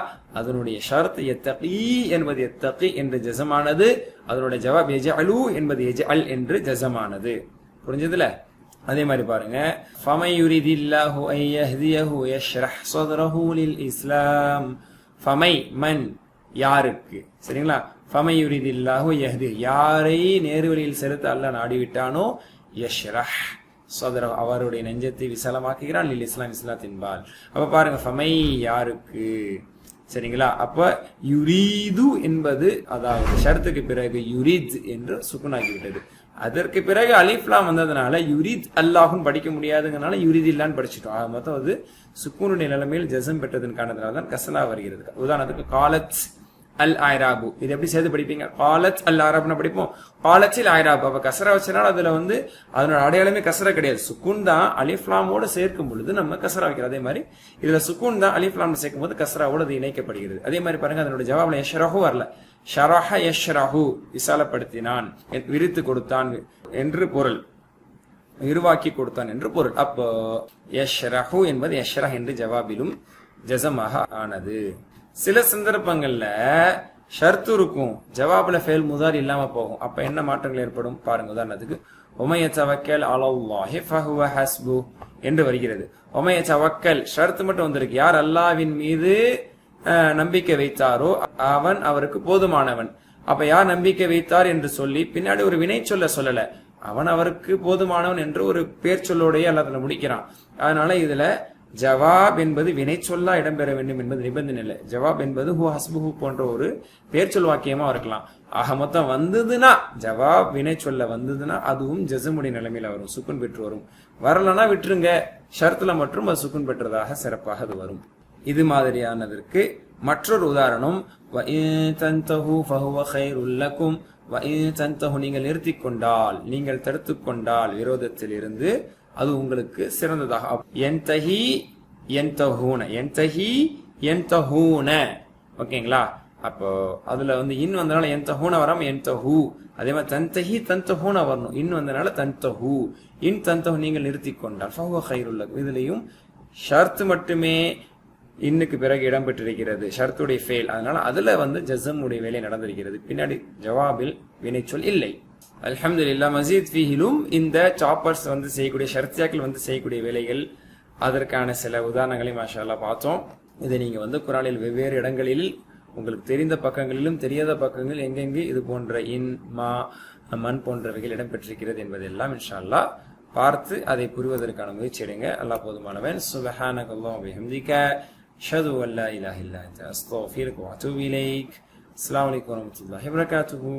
அதனுடைய ஷர்த் யத்தகி என்பது யத்தகி என்று ஜஸமானது, அதனுடைய ஜவாப் யஜ்அலு என்பது யஜ்அல் என்று ஜஸமானது. புரிஞ்சதுல? அதே மாதிரி பாருங்க, ஃபமை யுரிதில்லாஹு அன் யஹ்தியஹு யஷ்ரஹ் ஸத்ரஹு லில் இஸ்லாம். ஃபமை மன் யாருக்கு, சரிங்களா? ஃபமை யுரிதில்லாஹு யஹ்தி யாரை நேர்வழியில் செலுத்த அல்லாஹ் நாடிவிட்டானோ, யஷ்ரஹ் ஸத்ரஹு அவருடைய நெஞ்சத்தை விசாலமாக்குகிறான், லில் இஸ்லாம் இஸ்லாத்தின்பால். அப்ப பாருங்க, ஃபமை யாருக்கு, சரிங்களா? அப்ப யுரீது என்பது அதாவது ஷர்த்துக்கு பிறகு யுரித் என்று சுக்குனாகிவிட்டது. அதற்கு பிறகு அலிஃப்லாம் வந்ததுனால யுரித் அல்லாஹும் படிக்க முடியாதுங்கனால யுரித் இல்லான்னு படிச்சுட்டோம். ஆக மொத்தம் அது சுக்கூனுடைய நிலைமையில் ஜஸம் பெற்றதன் காரணத்தினால தான் கஸ்ரா வருகிறது. உதாரணத்துக்கு காலத் அல் ஐராபு, இது எப்படி சேர்த்து படிப்பீங்க? காலத் அல் ஐராப்னு படிப்போம், காலத்தில் ஐராபு. அப்ப கஸ்ரா வச்சனால அதுல வந்து அதனோட அடையாளமே கஸ்ரா கிடையாது, சுக்கூன் தான். அலிஃப்லாமோட சேர்க்கும் பொழுது நம்ம கஸ்ரா வைக்கிறோம். அதே மாதிரி இதுல சுக்கூன் தான், அலிஃப்லாம் சேர்க்கும் போது கஸ்ராவோட அது இணைக்கப்படுகிறது. அதே மாதிரி பாருங்க, அதனுடைய ஜவாப்ல யஷ்ரஹு வரல, ஷரஹ யஷ்ரஹு விசாலப்படுத்தினான், விரித்து கொடுத்தான் என்று பொருள், விரிவாக்கி கொடுத்தான் என்று பொருள். அப்போ யஷ்ரஹு என்பது யஷ்ரஹ் என்று ஜவாபிலும் ஜஸமாக ஆனது. சில சந்தர்ப்பங்கள்ல ஷர்த்து இருக்கும், ஜவாப்ல ஃபெயில் முதாரி இல்லாம போகும். அப்ப என்ன மாற்றங்கள் ஏற்படும் பாருங்க. உதாரணத்துக்கு உமைய தவக்கல் அலல்லாஹி ஃபஹுவ ஹஸ்பு என்று வருகிறது. உமைய தவக்கல் ஷர்த்து மட்டும் வந்திருக்கு, யார் அல்லாஹ்வின் மீது நம்பிக்கை வைத்தாரோ அவன் அவருக்கு போதுமானவன். அப்ப யார் நம்பிக்கை வைத்தார் என்று சொல்லி பின்னாடி ஒரு வினை சொல்லல, அவன் அவருக்கு போதுமானவன் என்று ஒரு பேர் சொல்லோடையே அல்லாஹ் முடிக்கிறான். அதனால இதுல ஜவாப் என்பது வினை சொல்லா இடம்பெற வேண்டும் என்பது நிபந்தனை இல்லை. ஜவாப் என்பது ஹூ ஹஸ்புஹு போன்ற ஒரு பேர் சொல் வாக்கியமா இருக்கலாம். ஆக மொத்தம் வந்ததுன்னா ஜவாப் வினை சொல்ல வந்ததுன்னா அதுவும் ஜஸமுடைய நிலைமையில வரும், சுக்குன் பெற்று வரும். வரலன்னா விட்டுருங்க, ஷர்த்துல மற்றும் அது சுக்குன் பெற்றதாக சிறப்பாக அது வரும். இது மாதிரியானதற்கு மற்றொரு உதாரணம், நீங்கள் நிறுத்தி கொண்டால், நீங்கள் தடுத்து கொண்டால் விரோதத்தில் இருந்து அது உங்களுக்கு சிறந்ததாக. ஓகேங்களா? அப்போ அதுல வந்து இன் வந்தனால என்தஹூன வராம என்தஹூ. அதே மாதிரி தன்தஹி தன்தஹூன வரணும், இன் வந்தனால தன்தஹூ. இன் தன்தஹூ நீங்கள் நிறுத்தி கொண்டால் ஃபஹுவ கைருல்லக்கும். இதுலயும் ஷர்த் மட்டுமே இன்னுக்கு பிறகு இடம்பெற்றிருக்கிறது, ஷர்த்துடைய ஃபெயில். அதனால அதுல வந்து ஜஸம் உடைய வேலை நடந்திருக்கிறது, பின்னாடி ஜவாபில் வினைச்சொல் இல்லை. அல்ஹம்துலில்லாஹ். மஸீத் ஃபீஹிலும் இந்த சாப்பர்ஸ் வந்து செய்யக்கூடிய ஷர்த்தியாக்கள் வந்து செய்யக்கூடிய வேலைகள், அதற்கான சில உதாரணங்களை மாஷா அல்லாஹ் பார்த்தோம். இதை நீங்க வந்து குர்ஆனில் வெவ்வேறு இடங்களில் உங்களுக்கு தெரிந்த பக்கங்களிலும் தெரியாத பக்கங்கள் எங்கெங்கே இது போன்ற இன் மா மன் போன்றவைகள் இடம்பெற்றிருக்கிறது என்பதெல்லாம் இன்ஷா அல்லாஹ் பார்த்து அதை புரிவதற்கான முயற்சி எடுங்க. அல்லாஹ் போதுமானவன். சுப்ஹானக்கல்லாஹு வபிஹம்திக அஷ்ஹது அல்லா இலாஹா இல்லா அன்த அஸ்தக்ஃபிருக வ அத்தூபு இலைக். அஸ்ஸலாமு அலைக்கும் வரஹ்மத்துல்லாஹி வபரகாத்துஹு.